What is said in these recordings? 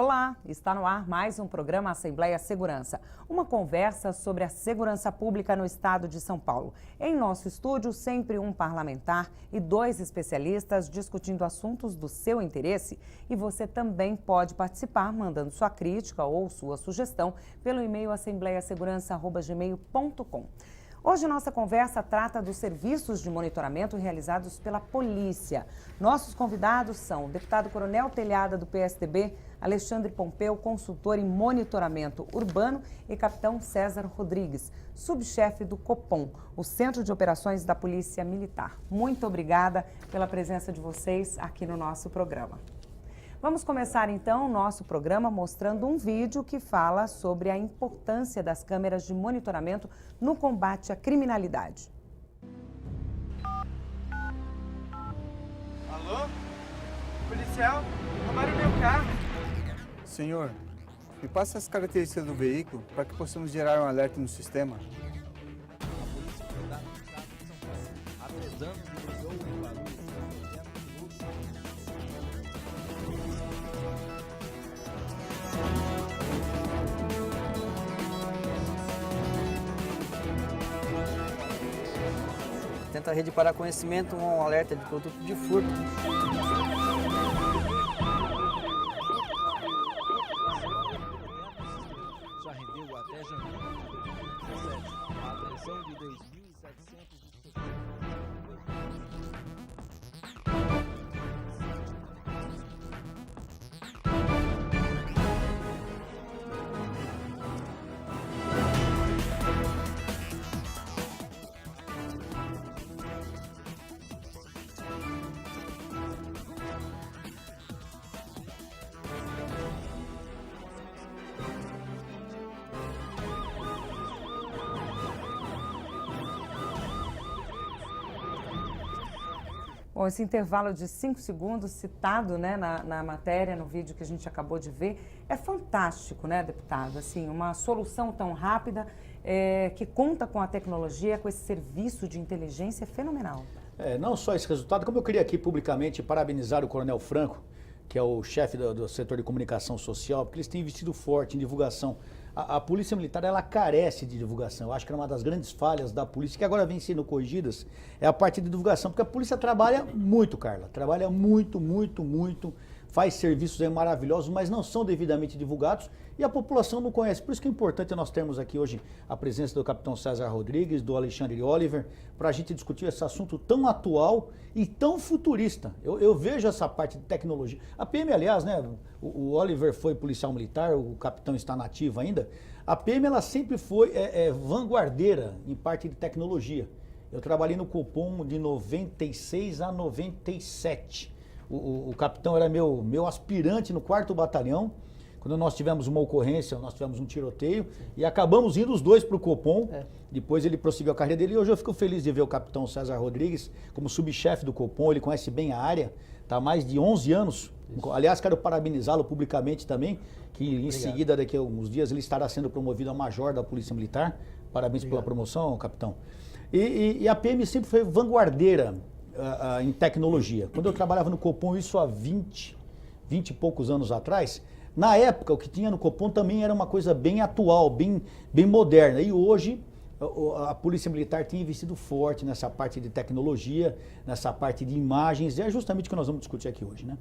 Olá, está no ar mais um programa Assembleia Segurança, uma conversa sobre a segurança pública no estado de São Paulo. Em nosso estúdio, sempre um parlamentar e 2 especialistas discutindo assuntos do seu interesse. E você também pode participar mandando sua crítica ou sua sugestão pelo e-mail assembleiasegurança@gmail.com. Hoje nossa conversa trata dos serviços de monitoramento realizados pela polícia. Nossos convidados são o deputado Coronel Telhada do PSDB, Alexandre Pompeu, consultor em monitoramento urbano, e capitão César Rodrigues, subchefe do Copom, o Centro de Operações da Polícia Militar. Muito obrigada pela presença de vocês aqui no nosso programa. Vamos começar então o nosso programa mostrando um vídeo que fala sobre a importância das câmeras de monitoramento no combate à criminalidade. Alô? Policial? Roubaram meu carro. Senhor, me passe as características do veículo para que possamos gerar um alerta no sistema. A Polícia Militar do Estado de São Paulo, há 3 anos, iniciou em Guarulhos o projeto piloto. Tenta a rede para conhecimento, um alerta de produto de furto. Já rendeu até janeiro de 2017 a apreensão de 2.700 Bom, esse intervalo de 5 segundos citado, né, na matéria, no vídeo que a gente acabou de ver, é fantástico, né, deputado? Assim, uma solução tão rápida, que conta com a tecnologia, com esse serviço de inteligência, é fenomenal. Não só esse resultado, como eu queria aqui publicamente parabenizar o Coronel Franco, que é o chefe do setor de comunicação social, porque eles têm investido forte em divulgação. A Polícia Militar, ela carece de divulgação. Eu acho que é uma das grandes falhas da polícia, que agora vem sendo corrigidas, é a parte de divulgação, porque a polícia trabalha muito, Carla, trabalha muito, faz serviços aí maravilhosos, mas não são devidamente divulgados e a população não conhece. Por isso que é importante nós termos aqui hoje a presença do capitão César Rodrigues, do Alexandre Oliver, para a gente discutir esse assunto tão atual e tão futurista. Eu vejo essa parte de tecnologia. A PM, aliás, né, o Oliver foi policial militar, o capitão está na ativa ainda. A PM, ela sempre foi vanguardeira em parte de tecnologia. Eu trabalhei no Copom de 96 a 97. O capitão era meu aspirante no 4º Batalhão. Quando nós tivemos uma ocorrência, nós tivemos um tiroteio e acabamos indo os 2 para o Copom. Depois ele prosseguiu a carreira dele e hoje eu fico feliz de ver o capitão César Rodrigues como subchefe do Copom. Ele conhece bem a área, está há mais de 11 anos. Isso. Aliás, quero parabenizá-lo publicamente também, que em seguida, daqui a alguns dias, ele estará sendo promovido a major da Polícia Militar. Parabéns pela promoção, capitão. E a PM sempre foi vanguardeira em tecnologia. Quando eu trabalhava no Copom, isso há 20 e poucos anos atrás, na época o que tinha no Copom também era uma coisa bem atual, bem moderna. E hoje a Polícia Militar tem investido forte nessa parte de tecnologia, nessa parte de imagens, e é justamente o que nós vamos discutir aqui hoje, né?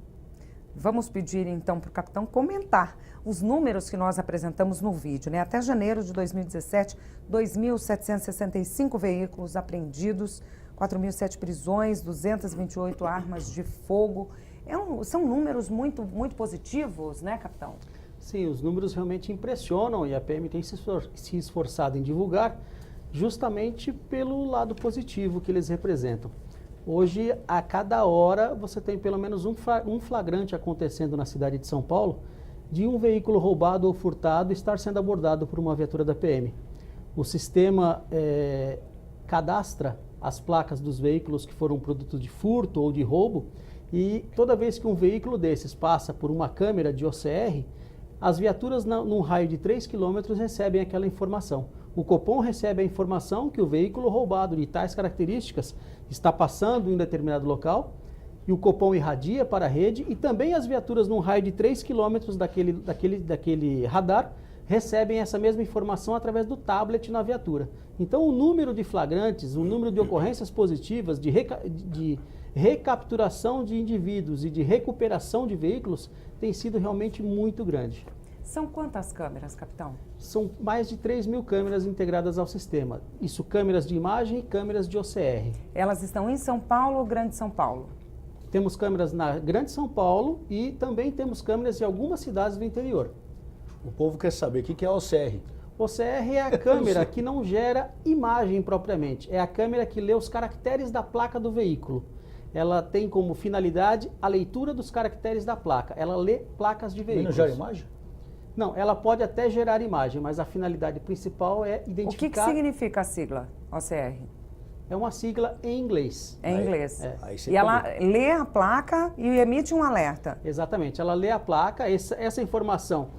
Vamos pedir então para o capitão comentar os números que nós apresentamos no vídeo, né? Até janeiro de 2017, 2.765 veículos apreendidos, 4.007 prisões, 228 armas de fogo. São números muito positivos, né, capitão? Sim, os números realmente impressionam e a PM tem se esforçado em divulgar justamente pelo lado positivo que eles representam. Hoje, a cada hora, você tem pelo menos um flagrante acontecendo na cidade de São Paulo de um veículo roubado ou furtado estar sendo abordado por uma viatura da PM. O sistema cadastra as placas dos veículos que foram produto de furto ou de roubo e toda vez que um veículo desses passa por uma câmera de OCR, as viaturas num raio de 3 km recebem aquela informação. O Copom recebe a informação que o veículo roubado de tais características está passando em um determinado local e o Copom irradia para a rede, e também as viaturas num raio de 3 km daquele radar recebem essa mesma informação através do tablet na viatura. Então o número de flagrantes, o número de ocorrências positivas, de recapturação de indivíduos e de recuperação de veículos tem sido realmente muito grande. São quantas câmeras, capitão? São mais de 3.000 câmeras integradas ao sistema. Isso câmeras de imagem e câmeras de OCR. Elas estão em São Paulo ou Grande São Paulo? Temos câmeras na Grande São Paulo e também temos câmeras em algumas cidades do interior. O povo quer saber o que é OCR. OCR é a câmera que não gera imagem propriamente. É a câmera que lê os caracteres da placa do veículo. Ela tem como finalidade a leitura dos caracteres da placa. Ela lê placas de veículos. Não gera imagem? Não, ela pode até gerar imagem, mas a finalidade principal é identificar... O que significa a sigla OCR? É uma sigla em inglês. É em inglês. Aí você E ela lê a placa e emite um alerta. Exatamente. Ela lê a placa, essa informação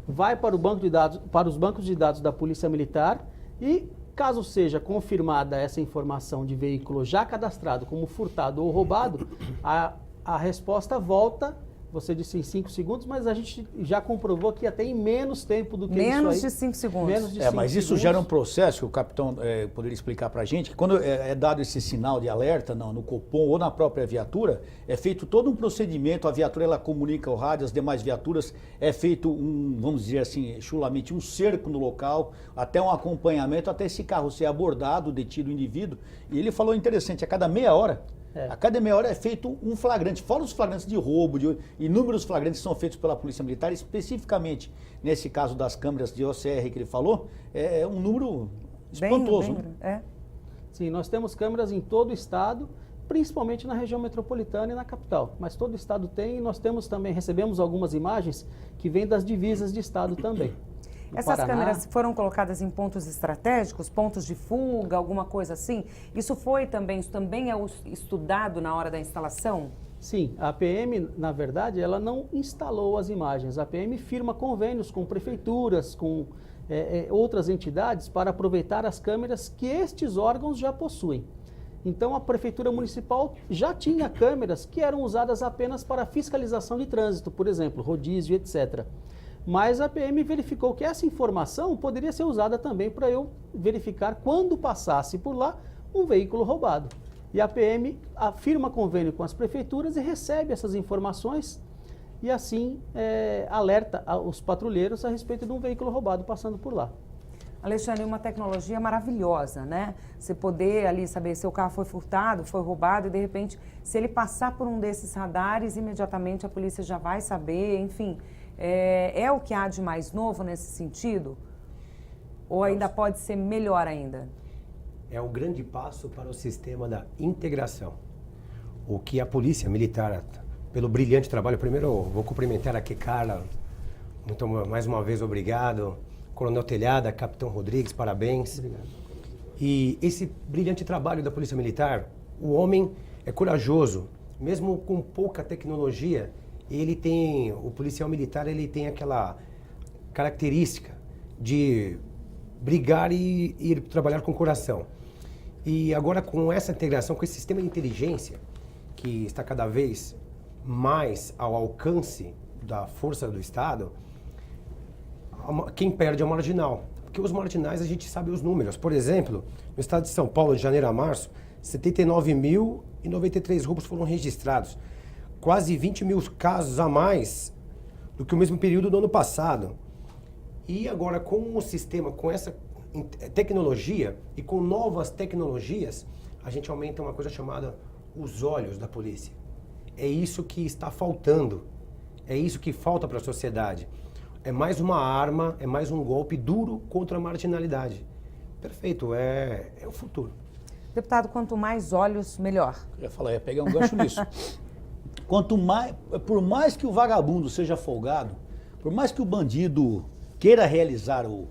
vai para o banco de dados, para os bancos de dados da Polícia Militar e, caso seja confirmada essa informação de veículo já cadastrado como furtado ou roubado, a resposta volta. Você disse em 5 segundos, mas a gente já comprovou que até em menos tempo do que menos isso aí. de 5 segundos. Menos de Mas 5 isso segundos. gera um processo que o capitão poderia explicar para a gente, que quando é dado esse sinal de alerta no Copom ou na própria viatura, é feito todo um procedimento, a viatura ela comunica o rádio, as demais viaturas, é feito vamos dizer assim, chulamente, um cerco no local, até um acompanhamento, até esse carro ser abordado, detido o indivíduo. E ele falou interessante, a cada meia hora, a cada meia hora é feito um flagrante, fora os flagrantes de roubo, inúmeros flagrantes são feitos pela Polícia Militar, especificamente nesse caso das câmeras de OCR que ele falou, é um número espantoso. É. Sim, nós temos câmeras em todo o estado, principalmente na região metropolitana e na capital. Mas todo o estado tem e nós temos também, recebemos algumas imagens que vêm das divisas de estado também. No Essas Paraná. câmeras foram colocadas em pontos estratégicos, pontos de fuga, alguma coisa assim? Isso também é estudado na hora da instalação? Sim, a PM, na verdade, ela não instalou as imagens. A PM firma convênios com prefeituras, com outras entidades para aproveitar as câmeras que estes órgãos já possuem. Então, a Prefeitura Municipal já tinha câmeras que eram usadas apenas para fiscalização de trânsito, por exemplo, rodízio, etc. Mas a PM verificou que essa informação poderia ser usada também para eu verificar quando passasse por lá um veículo roubado. E a PM firma convênio com as prefeituras e recebe essas informações e assim alerta os patrulheiros a respeito de um veículo roubado passando por lá. Alexandre, uma tecnologia maravilhosa, né? Você poder ali saber se o carro foi furtado, foi roubado e de repente, se ele passar por um desses radares, imediatamente a polícia já vai saber, enfim... É o que há de mais novo nesse sentido? Ou ainda pode ser melhor ainda? É um grande passo para o sistema da integração. O que a Polícia Militar, pelo brilhante trabalho, primeiro eu vou cumprimentar aqui Carla, muito, mais uma vez obrigado, Coronel Telhada, Capitão Rodrigues, parabéns. Obrigado. E esse brilhante trabalho da Polícia Militar, o homem é corajoso, mesmo com pouca tecnologia, o policial militar, ele tem aquela característica de brigar e ir trabalhar com o coração. E agora com essa integração, com esse sistema de inteligência, que está cada vez mais ao alcance da força do Estado, quem perde é o marginal. Porque os marginais, a gente sabe os números. Por exemplo, no estado de São Paulo, de janeiro a março, 79.093 roubos foram registrados. Quase 20 mil casos a mais do que o mesmo período do ano passado. E agora, com o sistema, com essa tecnologia e com novas tecnologias, a gente aumenta uma coisa chamada os olhos da polícia. É isso que está faltando. É isso que falta para a sociedade. É mais uma arma, é mais um golpe duro contra a marginalidade. Perfeito, é o futuro. Deputado, quanto mais olhos, melhor. Eu ia falar, ia pegar um gancho nisso. Por mais que o vagabundo seja folgado, por mais que o bandido queira realizar o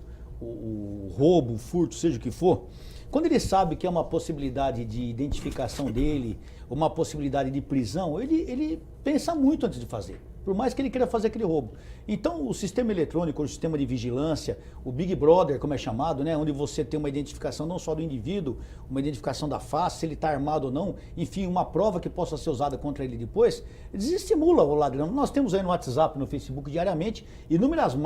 roubo, o furto, seja o que for, quando ele sabe que é uma possibilidade de identificação dele, uma possibilidade de prisão, ele pensa muito antes de fazer. por mais que ele queira fazer aquele roubo. Então, o sistema eletrônico, o sistema de vigilância, o Big Brother, como é chamado, né, onde você tem uma identificação não só do indivíduo, uma identificação da face, se ele está armado ou não, enfim, uma prova que possa ser usada contra ele depois, desestimula o ladrão. Nós temos aí no WhatsApp, no Facebook, diariamente, inúmeras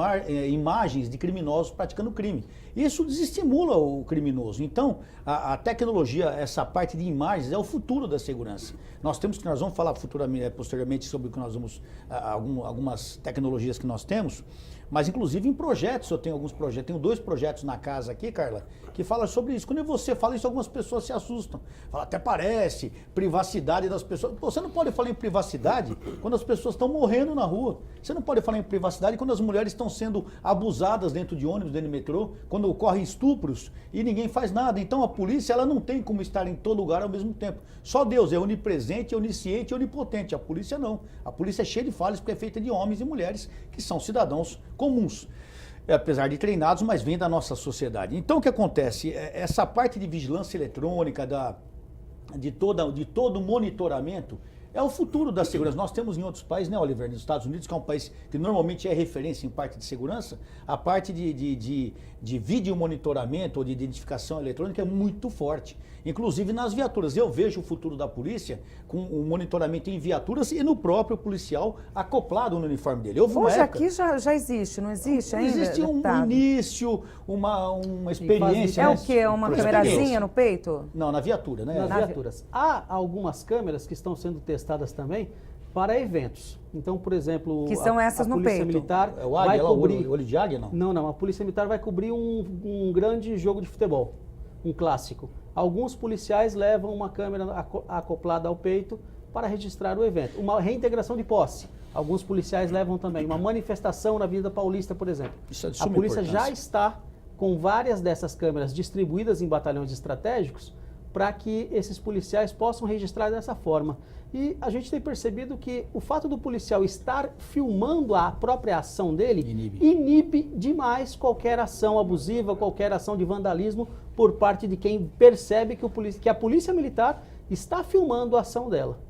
imagens de criminosos praticando crime. Isso desestimula o criminoso. Então, a tecnologia, essa parte de imagens, é o futuro da segurança. Nós vamos falar posteriormente sobre o que nós vamos, algumas tecnologias que nós temos, mas inclusive em projetos, eu tenho alguns projetos, tenho 2 projetos na casa aqui, Carla, que falam sobre isso. Quando você fala isso, algumas pessoas se assustam. Fala, até parece, privacidade das pessoas. Pô, você não pode falar em privacidade quando as pessoas estão morrendo na rua. Você não pode falar em privacidade quando as mulheres estão sendo abusadas dentro de ônibus, dentro de metrô, quando ocorrem estupros e ninguém faz nada. Então a polícia, ela não tem como estar em todo lugar ao mesmo tempo. Só Deus é onipresente, onisciente e onipotente. A polícia não. A polícia é cheia de falhas porque é feita de homens e mulheres que são cidadãos comuns, apesar de treinados, mas vêm da nossa sociedade. Então o que acontece? Essa parte de vigilância eletrônica, de todo o monitoramento, é o futuro da segurança. Nós temos em outros países, né, Oliver, nos Estados Unidos, que é um país que normalmente é referência em parte de segurança, a parte de vídeo monitoramento ou de identificação eletrônica é muito forte. Inclusive nas viaturas. Eu vejo o futuro da polícia com o monitoramento em viaturas e no próprio policial acoplado no uniforme dele. Hoje aqui já existe, não existe ainda? Existe um início, uma experiência. É o quê? Uma câmerazinha no peito? Não, na viatura, né? Nas viaturas. Há algumas câmeras que estão sendo testadas também para eventos. Então, por exemplo, que são essas a no Polícia peito. Militar É o águia, vai cobrir... olho de águia, não? Não. A Polícia Militar vai cobrir um grande jogo de futebol, um clássico. Alguns policiais levam uma câmera acoplada ao peito para registrar o evento. Uma reintegração de posse. Alguns policiais levam também. Uma manifestação na Avenida Paulista, por exemplo. Isso é de a suma polícia importância. já está com várias dessas câmeras distribuídas em batalhões estratégicos para que esses policiais possam registrar dessa forma. E a gente tem percebido que o fato do policial estar filmando a própria ação dele inibe demais qualquer ação abusiva, qualquer ação de vandalismo por parte de quem percebe que a Polícia Militar está filmando a ação dela.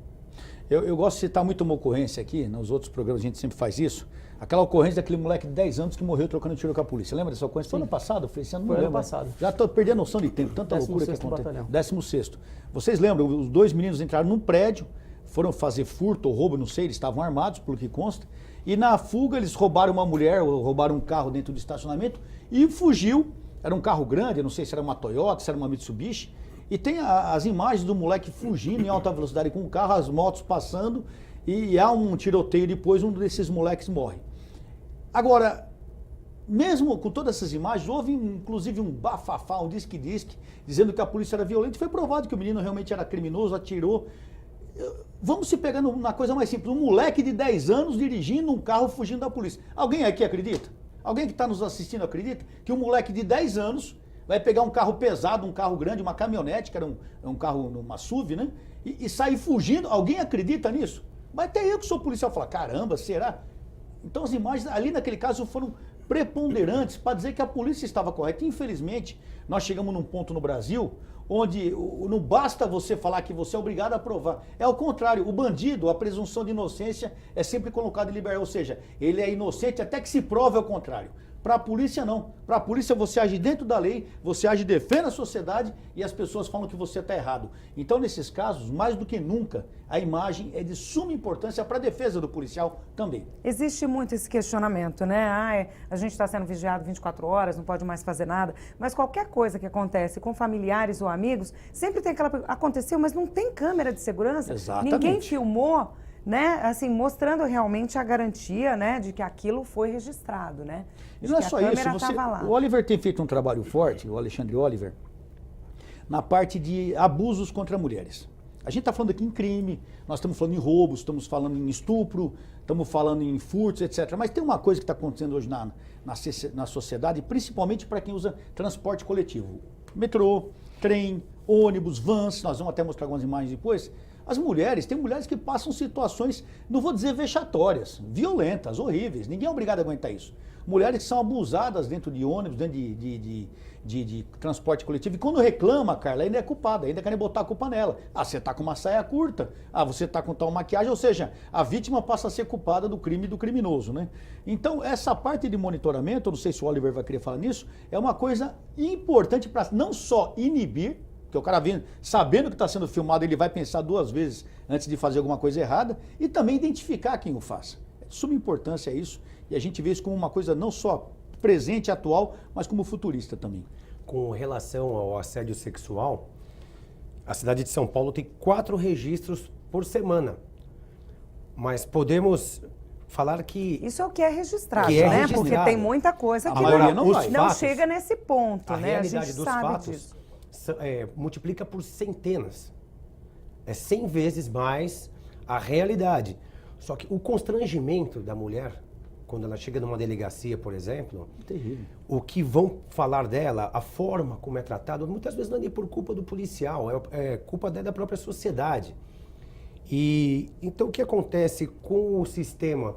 Eu gosto de citar muito uma ocorrência aqui, nos outros programas a gente sempre faz isso, aquela ocorrência daquele moleque de 10 anos que morreu trocando tiro com a polícia. Lembra dessa ocorrência? Foi ano passado? Foi esse ano? Não Foi ano lembro. passado. Já estou perdendo a noção de tempo, tanta loucura que aconteceu. 16º. Vocês lembram, os 2 meninos entraram num prédio, foram fazer furto ou roubo, não sei, eles estavam armados, pelo que consta, e na fuga eles roubaram uma mulher, ou roubaram um carro dentro do estacionamento e fugiu. Era um carro grande, eu não sei se era uma Toyota, se era uma Mitsubishi, e tem as imagens do moleque fugindo em alta velocidade com o carro, as motos passando, e há um tiroteio depois, um desses moleques morre. Agora, mesmo com todas essas imagens, houve inclusive um bafafá, um disque-disque, dizendo que a polícia era violenta, e foi provado que o menino realmente era criminoso, atirou. Vamos se pegar na coisa mais simples, um moleque de 10 anos dirigindo um carro fugindo da polícia. Alguém aqui acredita? Alguém que está nos assistindo acredita que um moleque de 10 anos vai pegar um carro pesado, um carro grande, uma caminhonete, que era um carro, uma SUV, né? E sair fugindo? Alguém acredita nisso? Mas até eu que sou policial falo, caramba, será? Então as imagens ali naquele caso foram preponderantes para dizer que a polícia estava correta. Infelizmente, nós chegamos num ponto no Brasil onde não basta você falar que você é obrigado a provar. É ao contrário, o bandido, a presunção de inocência é sempre colocada em liberdade, ou seja, ele é inocente até que se prove ao contrário. Para a polícia não. Para a polícia você age dentro da lei, você age defende a sociedade e as pessoas falam que você está errado. Então nesses casos, mais do que nunca, a imagem é de suma importância para a defesa do policial também. Existe muito esse questionamento, né? A gente está sendo vigiado 24 horas, não pode mais fazer nada, mas qualquer coisa que acontece com familiares ou amigos, sempre tem aquela... Aconteceu, mas não tem câmera de segurança? Exatamente. Ninguém filmou, né? Assim, mostrando realmente a garantia, né, de que aquilo foi registrado, né? E não é só isso, o Oliver tem feito um trabalho forte, o Alexandre Oliver, na parte de abusos contra mulheres. A gente está falando aqui em crime, nós estamos falando em roubos, estamos falando em estupro, estamos falando em furtos, etc. Mas tem uma coisa que está acontecendo hoje na sociedade, principalmente para quem usa transporte coletivo. Metrô, trem, ônibus, vans, nós vamos até mostrar algumas imagens depois. As mulheres, tem mulheres que passam situações, não vou dizer vexatórias, violentas, horríveis. Ninguém é obrigado a aguentar isso. Mulheres que são abusadas dentro de ônibus, dentro de transporte coletivo. E quando reclama, Carla, ainda é culpada, ainda querem botar a culpa nela. Ah, você tá com uma saia curta. Ah, você tá com tal maquiagem. Ou seja, a vítima passa a ser culpada do crime do criminoso, né? Então, essa parte de monitoramento, eu não sei se o Oliver vai querer falar nisso, é uma coisa importante para não só inibir, porque o cara vem sabendo que está sendo filmado, ele vai pensar 2 vezes antes de fazer alguma coisa errada, e também identificar quem o faça. É de suma importância isso, e a gente vê isso como uma coisa não só presente e atual, mas como futurista também. Com relação ao assédio sexual, a cidade de São Paulo tem 4 registros por semana. Mas podemos falar que... Isso é o que é registrado, Que é né? registrado. Porque tem muita coisa A que maioria não, não vai. não Fatos, chega nesse ponto, a né? A realidade gente dos sabe fatos disso. multiplica por centenas. É 100 vezes mais a realidade. Só que o constrangimento da mulher, quando ela chega numa delegacia, por exemplo, Terrível. o que vão falar dela, a forma como é tratado, muitas vezes não é nem por culpa do policial, é culpa da própria sociedade. E então o que acontece com o sistema?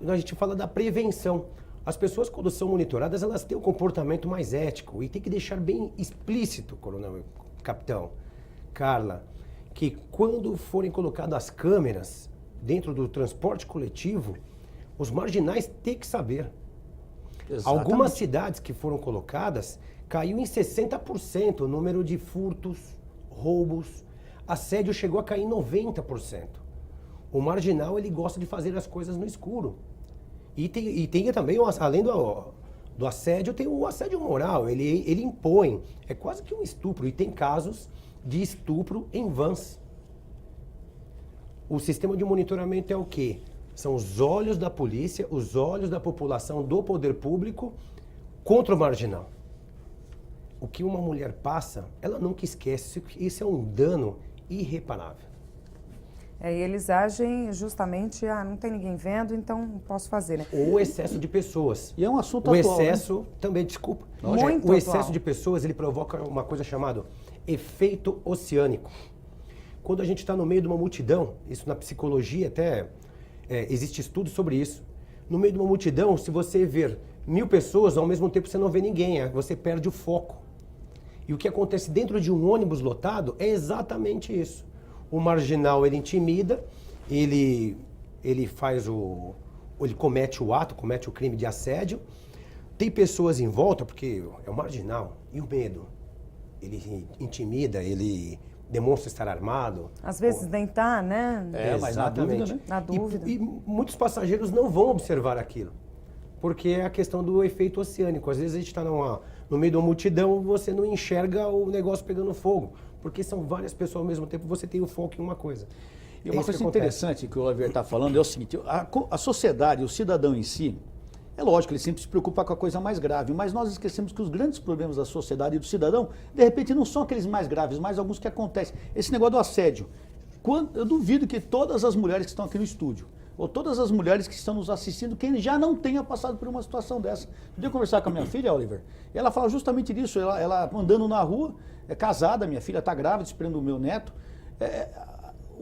A gente fala da prevenção. As pessoas, quando são monitoradas, elas têm um comportamento mais ético e tem que deixar bem explícito, coronel, capitão, Carla, que quando forem colocadas as câmeras dentro do transporte coletivo, os marginais têm que saber. Exatamente. Algumas cidades que foram colocadas, caiu em 60% o número de furtos, roubos, assédio chegou a cair em 90%. O marginal, ele gosta de fazer as coisas no escuro. E tem também, além do assédio, tem o assédio moral, ele impõe, é quase que um estupro, e tem casos de estupro em vans. O sistema de monitoramento é o quê? São os olhos da polícia, os olhos da população, do poder público contra o marginal. O que uma mulher passa, ela nunca esquece, isso é um dano irreparável. E eles agem justamente, não tem ninguém vendo, então não posso fazer, né? O excesso de pessoas. E é um assunto O atual, excesso, também, desculpa. Muito o excesso atual. de pessoas, ele provoca uma coisa chamada efeito oceânico. Quando a gente está no meio de uma multidão, isso na psicologia até existe estudo sobre isso. No meio de uma multidão, se você ver 1000 pessoas, ao mesmo tempo você não vê ninguém, você perde o foco. E o que acontece dentro de um ônibus lotado é exatamente isso. O marginal, ele intimida, ele comete o ato, comete o crime de assédio. Tem pessoas em volta, porque é o marginal, e o medo. Ele intimida, ele demonstra estar armado. Às vezes nem tá, né? Mas na dúvida, né? Na dúvida. E muitos passageiros não vão observar aquilo, porque é a questão do efeito oceânico. Às vezes a gente está no meio de uma multidão, você não enxerga o negócio pegando fogo, porque são várias pessoas ao mesmo tempo, você tem o foco em uma coisa. E uma coisa interessante que o Oliver está falando é o seguinte, a sociedade, o cidadão em si, é lógico, ele sempre se preocupa com a coisa mais grave, mas nós esquecemos que os grandes problemas da sociedade e do cidadão, de repente, não são aqueles mais graves, mas alguns que acontecem. Esse negócio do assédio. Eu duvido que todas as mulheres que estão aqui no estúdio, ou todas as mulheres que estão nos assistindo, quem já não tenha passado por uma situação dessa. Eu dei conversar com a minha filha, Oliver, e ela fala justamente disso, ela andando na rua, é casada, minha filha está grávida, esperando o meu neto,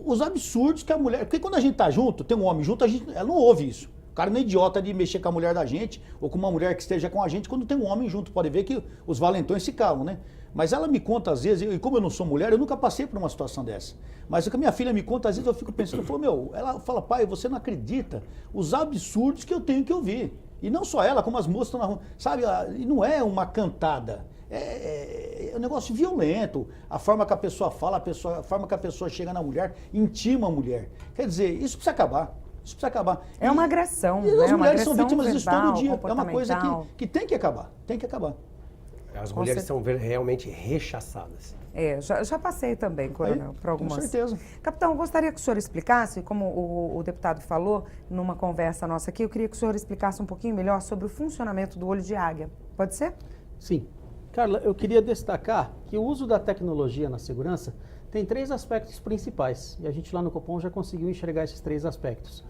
os absurdos que a mulher... Porque quando a gente está junto, tem um homem junto, ela não ouve isso. O cara não é idiota de mexer com a mulher da gente, ou com uma mulher que esteja com a gente, quando tem um homem junto. Pode ver que os valentões se calam, né? Mas ela me conta às vezes, e como eu não sou mulher, eu nunca passei por uma situação dessa. Mas o que a minha filha me conta, às vezes eu fico pensando, ela fala, pai, você não acredita os absurdos que eu tenho que ouvir. E não só ela, como as moças estão na rua. Sabe, e não é uma cantada. É um negócio violento. A forma que a pessoa fala, a forma que a pessoa chega na mulher, intima a mulher. Quer dizer, isso precisa acabar. Isso precisa acabar. É uma agressão, e as mulheres são agressão vítimas disso todo dia. É uma coisa comportamental. que tem que acabar. Tem que acabar. As mulheres são realmente rechaçadas. Já passei também, coronel, por algumas. Com certeza. Capitão, eu gostaria que o senhor explicasse, como o deputado falou numa conversa nossa aqui, eu queria que o senhor explicasse um pouquinho melhor sobre o funcionamento do olho de águia. Pode ser? Sim. Carla, eu queria destacar que o uso da tecnologia na segurança tem 3 aspectos principais. E a gente lá no Copom já conseguiu enxergar esses 3 aspectos.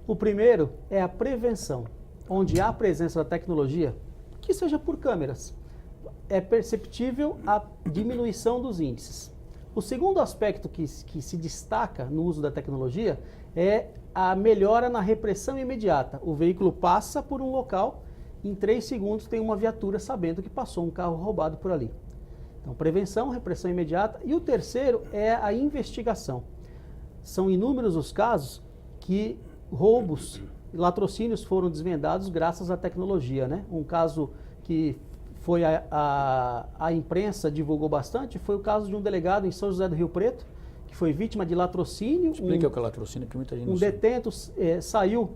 O primeiro é a prevenção, onde há a presença da tecnologia, que seja por câmeras, é perceptível a diminuição dos índices. O segundo aspecto que se destaca no uso da tecnologia é a melhora na repressão imediata. O veículo passa por um local, em 3 segundos tem uma viatura sabendo que passou um carro roubado por ali. Então, prevenção, repressão imediata. E o terceiro é a investigação. São inúmeros os casos que roubos, latrocínios foram desvendados graças à tecnologia, né? Um caso que foi a imprensa divulgou bastante foi o caso de um delegado em São José do Rio Preto, que foi vítima de latrocínio. Explica o que é latrocínio, que muita gente não sabe. Detento saiu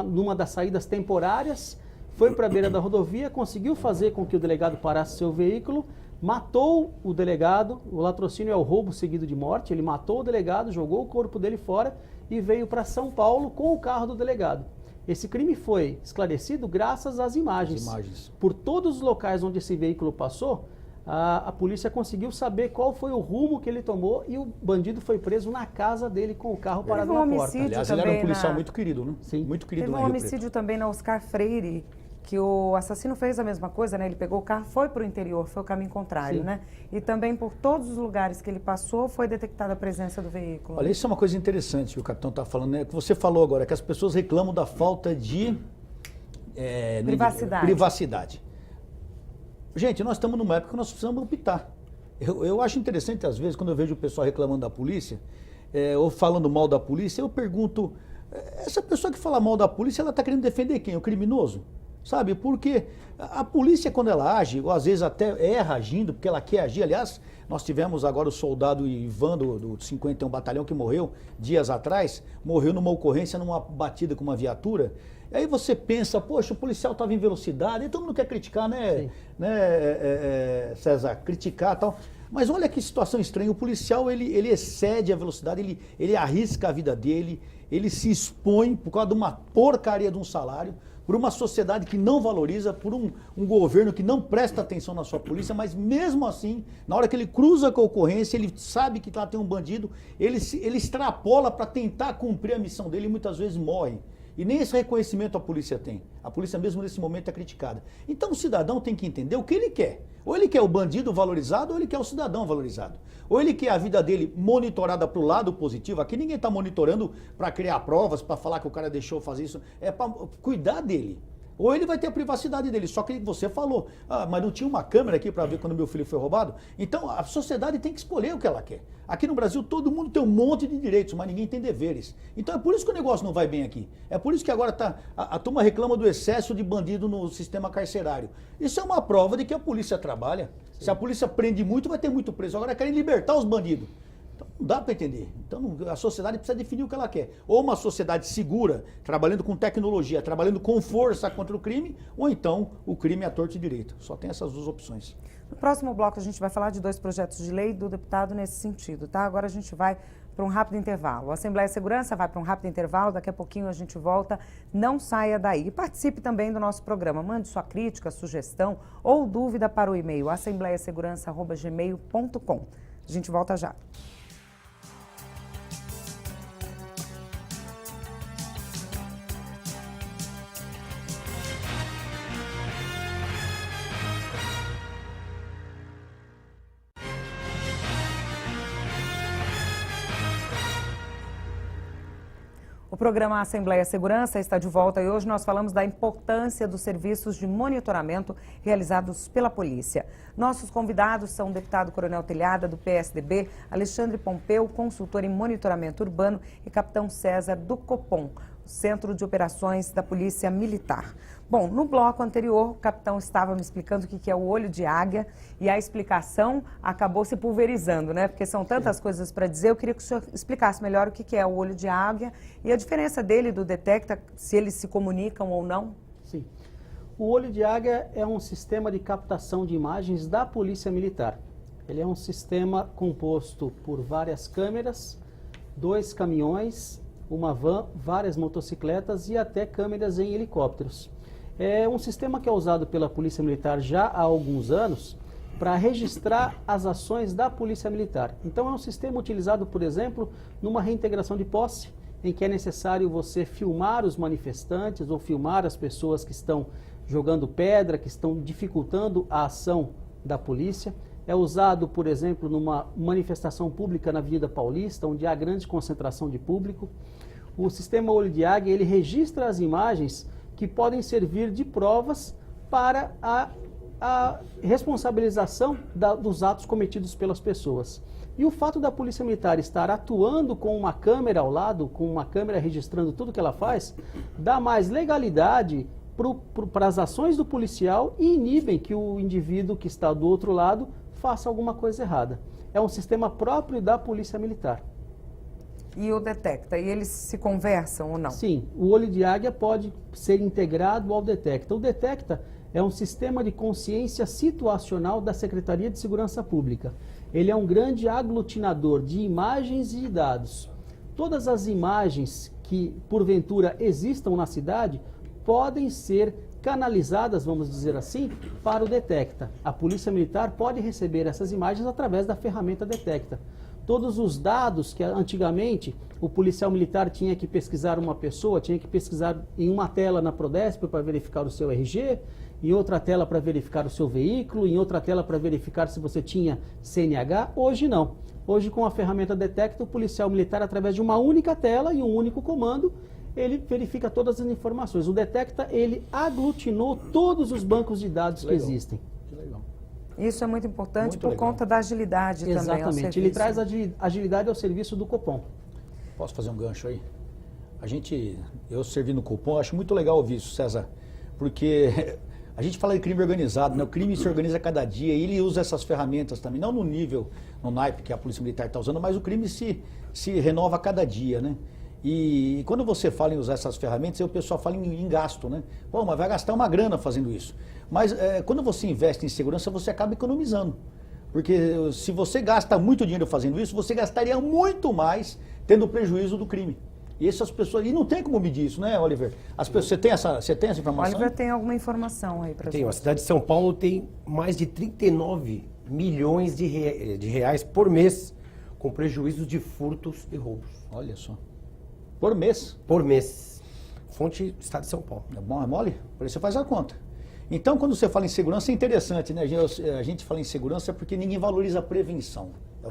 numa das saídas temporárias, foi para a beira da rodovia, conseguiu fazer com que o delegado parasse seu veículo, matou o delegado. O latrocínio é o roubo seguido de morte. Ele matou o delegado, jogou o corpo dele fora e veio para São Paulo com o carro do delegado. Esse crime foi esclarecido graças às imagens. Por todos os locais onde esse veículo passou, a polícia conseguiu saber qual foi o rumo que ele tomou e o bandido foi preso na casa dele com o carro parado na porta. Aliás, ele era um policial muito querido, né? Sim. Muito querido. Teve um homicídio também na Oscar Freire, que o assassino fez a mesma coisa, né? Ele pegou o carro, foi para o interior, foi o caminho contrário, né? E também por todos os lugares que ele passou, foi detectada a presença do veículo. Olha, isso é uma coisa interessante que o capitão está falando, né? Que você falou agora, que as pessoas reclamam da falta de privacidade. Gente, nós estamos numa época que nós precisamos optar. Eu acho interessante, às vezes, quando eu vejo o pessoal reclamando da polícia, ou falando mal da polícia, eu pergunto, essa pessoa que fala mal da polícia, ela está querendo defender quem? O criminoso? Sabe, porque a polícia, quando ela age, ou às vezes até erra agindo, porque ela quer agir. Aliás, nós tivemos agora o soldado Ivan do 51 Batalhão, que morreu dias atrás, morreu numa ocorrência, numa batida com uma viatura. Aí você pensa, poxa, o policial estava em velocidade, e todo mundo quer criticar, né, César? Criticar e tal. Mas olha que situação estranha, o policial, ele excede a velocidade, ele arrisca a vida dele, ele se expõe por causa de uma porcaria de um salário, por uma sociedade que não valoriza, por um governo que não presta atenção na sua polícia, mas mesmo assim, na hora que ele cruza com a ocorrência, ele sabe que lá tem um bandido, ele extrapola para tentar cumprir a missão dele e muitas vezes morre. E nem esse reconhecimento a polícia tem. A polícia mesmo nesse momento é criticada. Então o cidadão tem que entender o que ele quer. Ou ele quer o bandido valorizado, ou ele quer o cidadão valorizado. Ou ele quer a vida dele monitorada para o lado positivo. Aqui ninguém está monitorando para criar provas, para falar que o cara deixou fazer isso. É para cuidar dele. Ou ele vai ter a privacidade dele, só que você falou, mas não tinha uma câmera aqui para ver quando meu filho foi roubado? Então a sociedade tem que escolher o que ela quer. Aqui no Brasil todo mundo tem um monte de direitos, mas ninguém tem deveres. Então é por isso que o negócio não vai bem aqui. É por isso que agora a turma reclama do excesso de bandido no sistema carcerário. Isso é uma prova de que a polícia trabalha. Sim. Se a polícia prende muito, vai ter muito preso. Agora querem libertar os bandidos. Então não dá para entender. Então a sociedade precisa definir o que ela quer. Ou uma sociedade segura, trabalhando com tecnologia, trabalhando com força contra o crime, ou então o crime à torto e direito. Só tem essas duas opções. No próximo bloco a gente vai falar de 2 projetos de lei do deputado nesse sentido, tá? Agora a gente vai para um rápido intervalo. A Assembleia de Segurança vai para um rápido intervalo, daqui a pouquinho a gente volta. Não saia daí. E participe também do nosso programa. Mande sua crítica, sugestão ou dúvida para o e-mail assembleiasegurança@gmail.com. A gente volta já. O programa Assembleia Segurança está de volta e hoje nós falamos da importância dos serviços de monitoramento realizados pela polícia. Nossos convidados são o deputado Coronel Telhada, do PSDB, Alexandre Pompeu, consultor em monitoramento urbano, e capitão César, do Copom, Centro de Operações da Polícia Militar. Bom, no bloco anterior, o capitão estava me explicando o que é o olho de águia e a explicação acabou se pulverizando, né? Porque são tantas coisas para dizer. Eu queria que o senhor explicasse melhor o que é o olho de águia e a diferença dele do Detecta, se eles se comunicam ou não. Sim. O olho de águia é um sistema de captação de imagens da Polícia Militar. Ele é um sistema composto por várias câmeras, 2 caminhões, uma van, várias motocicletas e até câmeras em helicópteros. É um sistema que é usado pela Polícia Militar já há alguns anos para registrar as ações da Polícia Militar. Então é um sistema utilizado, por exemplo, numa reintegração de posse, em que é necessário você filmar os manifestantes ou filmar as pessoas que estão jogando pedra, que estão dificultando a ação da polícia. é usado, por exemplo, numa manifestação pública na Avenida Paulista, onde há grande concentração de público. O sistema olho de águia, ele registra as imagens que podem servir de provas para a responsabilização dos atos cometidos pelas pessoas. E o fato da Polícia Militar estar atuando com uma câmera ao lado, com uma câmera registrando tudo que ela faz, dá mais legalidade para as ações do policial e inibem que o indivíduo que está do outro lado faça alguma coisa errada. É um sistema próprio da Polícia Militar. E o detecta? E eles se conversam ou não? Sim, o olho de águia pode ser integrado ao detecta. O detecta é um sistema de consciência situacional da Secretaria de Segurança Pública. Ele é um grande aglutinador de imagens e de dados. Todas as imagens que, porventura, existam na cidade podem ser canalizadas, vamos dizer assim, para o detecta. A Polícia Militar pode receber essas imagens através da ferramenta detecta. Todos os dados que antigamente o policial militar tinha que pesquisar uma pessoa, tinha que pesquisar em uma tela na Prodesp para verificar o seu RG, em outra tela para verificar o seu veículo, em outra tela para verificar se você tinha CNH. Hoje não. Hoje, com a ferramenta Detecta, o policial militar, através de uma única tela e um único comando, ele verifica todas as informações. O Detecta, ele aglutinou todos os bancos de dados que existem. Que legal. Isso é muito importante Muito por legal. conta da agilidade também ao Exatamente. serviço. Ele traz agilidade ao serviço do Copom. Posso fazer um gancho aí? Eu servi no Copom, acho muito legal ouvir isso, César, porque a gente fala de crime organizado, né? O crime se organiza a cada dia e ele usa essas ferramentas também, não no nível, no naipe que a Polícia Militar está usando, mas o crime se renova a cada dia, né? E quando você fala em usar essas ferramentas, aí o pessoal fala em gasto, né? Pô, mas vai gastar uma grana fazendo isso. Mas quando você investe em segurança, você acaba economizando. Porque se você gasta muito dinheiro fazendo isso, você gastaria muito mais tendo prejuízo do crime. E essas pessoas... E não tem como medir isso, né, Oliver? Você tem essa informação? Oliver tem alguma informação aí para gente? A cidade de São Paulo tem mais de 39 milhões de reais por mês com prejuízos de furtos e roubos. Olha só. Por mês? Por mês. Fonte Estado de São Paulo. É bom, é mole? Por isso você faz a conta. Então, quando você fala em segurança, é interessante, né? A gente fala em segurança porque ninguém valoriza a prevenção. É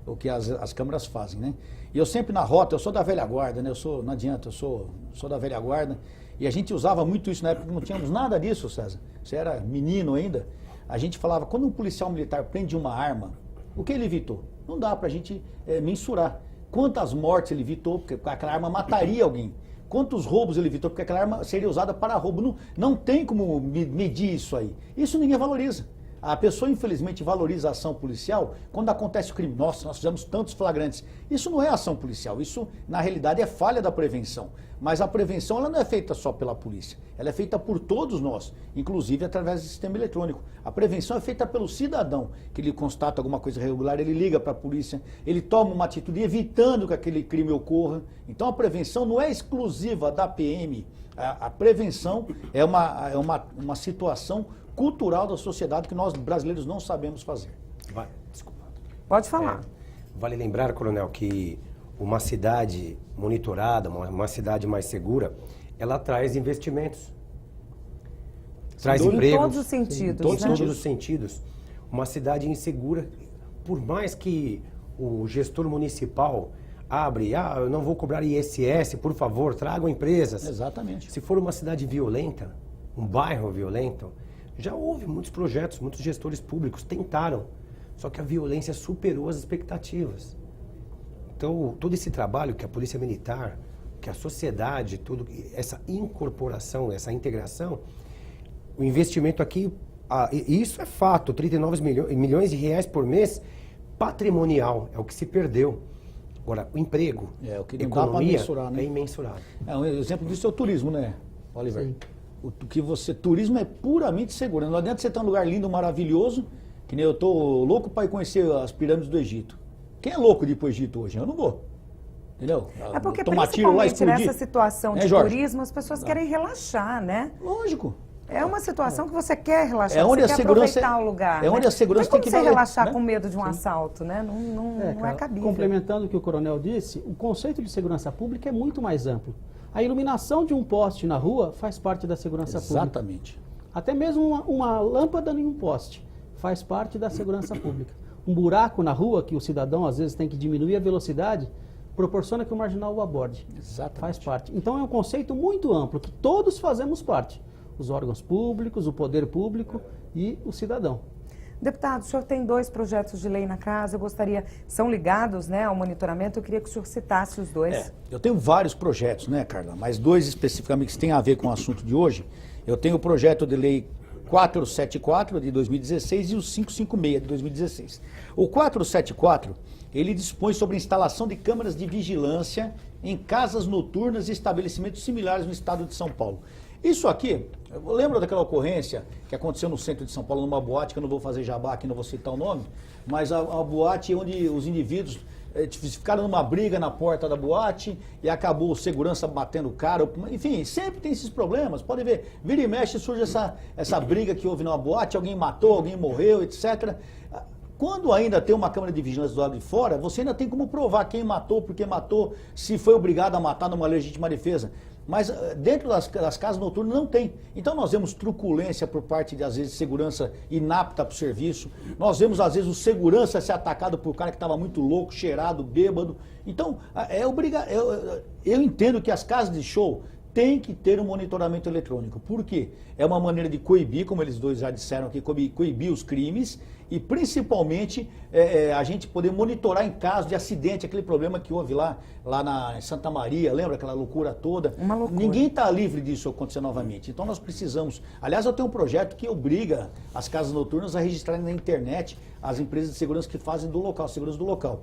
o que as câmeras fazem, né? E eu sempre na rota, eu sou da velha guarda, né? Não adianta, eu sou da velha guarda. E a gente usava muito isso na época, não tínhamos nada disso, César. Você era menino ainda. A gente falava, quando um policial militar prende uma arma, o que ele evitou? Não dá pra gente mensurar. Quantas mortes ele evitou, porque aquela arma mataria alguém. Quantos roubos ele evitou, porque aquela arma seria usada para roubo. Não tem como medir isso aí. Isso ninguém valoriza. A pessoa, infelizmente, valoriza a ação policial quando acontece o crime. Nossa, nós fizemos tantos flagrantes. Isso não é ação policial, isso, na realidade, é falha da prevenção. Mas a prevenção ela não é feita só pela polícia, ela é feita por todos nós, inclusive através do sistema eletrônico. A prevenção é feita pelo cidadão, que ele constata alguma coisa irregular, ele liga para a polícia, ele toma uma atitude evitando que aquele crime ocorra. Então a prevenção não é exclusiva da PM, a prevenção é uma situação cultural da sociedade que nós brasileiros não sabemos fazer. Desculpa. Pode falar. Vale lembrar, coronel, que uma cidade monitorada, uma cidade mais segura, ela traz investimentos. Traz empregos. Em todos os sentidos, Em né? todos os sentidos. Uma cidade insegura, por mais que o gestor municipal eu não vou cobrar ISS, por favor, tragam empresas. Exatamente. Se for uma cidade violenta, um bairro violento, já houve muitos projetos, muitos gestores públicos tentaram, só que a violência superou as expectativas. Então, todo esse trabalho que a Polícia Militar, que a sociedade, essa incorporação, essa integração, o investimento aqui, isso é fato, 39 milhões de reais por mês, patrimonial, é o que se perdeu. Agora, o emprego, o que não economia, dá pra mensurar, né? é imensurável. Um exemplo disso é o turismo, né, Oliver? Sim. Turismo é puramente seguro. Não adianta você estar num lugar lindo, maravilhoso, que nem eu tô louco para ir conhecer as pirâmides do Egito. Quem é louco de ir pro Egito hoje? Eu não vou. Entendeu? É porque Tomar tiro lá, principalmente explodir. nessa situação de Jorge? turismo, as pessoas querem relaxar, né? Lógico. É uma situação que você quer relaxar, É onde você a quer segurança aproveitar o lugar. é onde a segurança não tem tem como que você valer, relaxar né? com medo de um assalto, né? Não é cabível. Complementando o que o coronel disse, o conceito de segurança pública é muito mais amplo. A iluminação de um poste na rua faz parte da segurança pública. Exatamente. Até mesmo uma lâmpada em um poste faz parte da segurança pública. Um buraco na rua, que o cidadão às vezes tem que diminuir a velocidade, proporciona que o marginal o aborde. Exatamente. Faz parte. Então é um conceito muito amplo, que todos fazemos parte. Os órgãos públicos, o poder público e o cidadão. Deputado, o senhor tem 2 projetos de lei na casa, eu gostaria, são ligados, né, ao monitoramento, eu queria que o senhor citasse os 2. Eu tenho vários projetos, né, Carla? Mas 2 especificamente que têm a ver com o assunto de hoje. Eu tenho o projeto de lei 474 de 2016 e o 556 de 2016. O 474, ele dispõe sobre a instalação de câmeras de vigilância em casas noturnas e estabelecimentos similares no estado de São Paulo. Isso aqui, eu lembro daquela ocorrência que aconteceu no centro de São Paulo, numa boate, que eu não vou fazer jabá aqui, não vou citar o nome, mas a boate onde os indivíduos ficaram numa briga na porta da boate e acabou o segurança batendo o cara. Enfim, sempre tem esses problemas. Pode ver, vira e mexe, surge essa briga que houve numa boate, alguém matou, alguém morreu, etc. Quando ainda tem uma câmera de vigilância do lado de fora, você ainda tem como provar quem matou, por que matou, se foi obrigado a matar numa legítima defesa. Mas dentro das casas noturnas não tem. Então nós vemos truculência por parte de, às vezes, segurança inapta para o serviço. Nós vemos, às vezes, o segurança ser atacado por um cara que estava muito louco, cheirado, bêbado. Então, eu entendo que as casas de show têm que ter um monitoramento eletrônico. Por quê? É uma maneira de coibir, como eles 2 já disseram aqui, coibir os crimes e, principalmente, a gente poder monitorar em caso de acidente, aquele problema que houve lá em Santa Maria, lembra aquela loucura toda? Uma loucura. Ninguém está livre disso acontecer novamente. Então nós precisamos... Aliás, eu tenho um projeto que obriga as casas noturnas a registrarem na internet as empresas de segurança que fazem do local, segurança do local.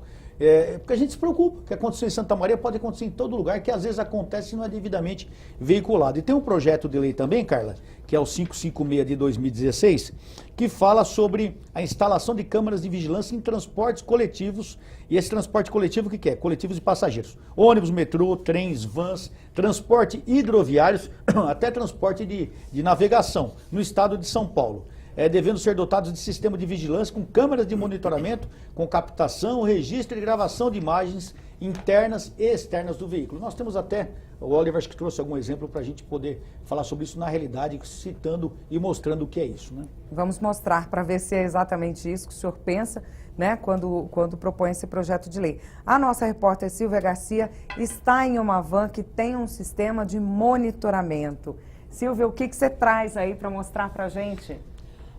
Porque a gente se preocupa. O que aconteceu em Santa Maria pode acontecer em todo lugar, que às vezes acontece e não é devidamente veiculado. E tem um projeto de lei também, Carla, que é o 556 de 2016, que fala sobre a instalação de câmeras de vigilância em transportes coletivos. E esse transporte coletivo, o que é? Coletivos de passageiros. Ônibus, metrô, trens, vans, transporte hidroviários, até transporte de navegação no estado de São Paulo. Devendo ser dotados de sistema de vigilância com câmeras de monitoramento, com captação, registro e gravação de imagens internas e externas do veículo. Nós temos até, o Oliver acho que trouxe algum exemplo para a gente poder falar sobre isso na realidade, citando e mostrando o que é isso, né? Vamos mostrar para ver se é exatamente isso que o senhor pensa, né, quando propõe esse projeto de lei. A nossa repórter Silvia Garcia está em uma van que tem um sistema de monitoramento. Silvia, o que você traz aí para mostrar para a gente?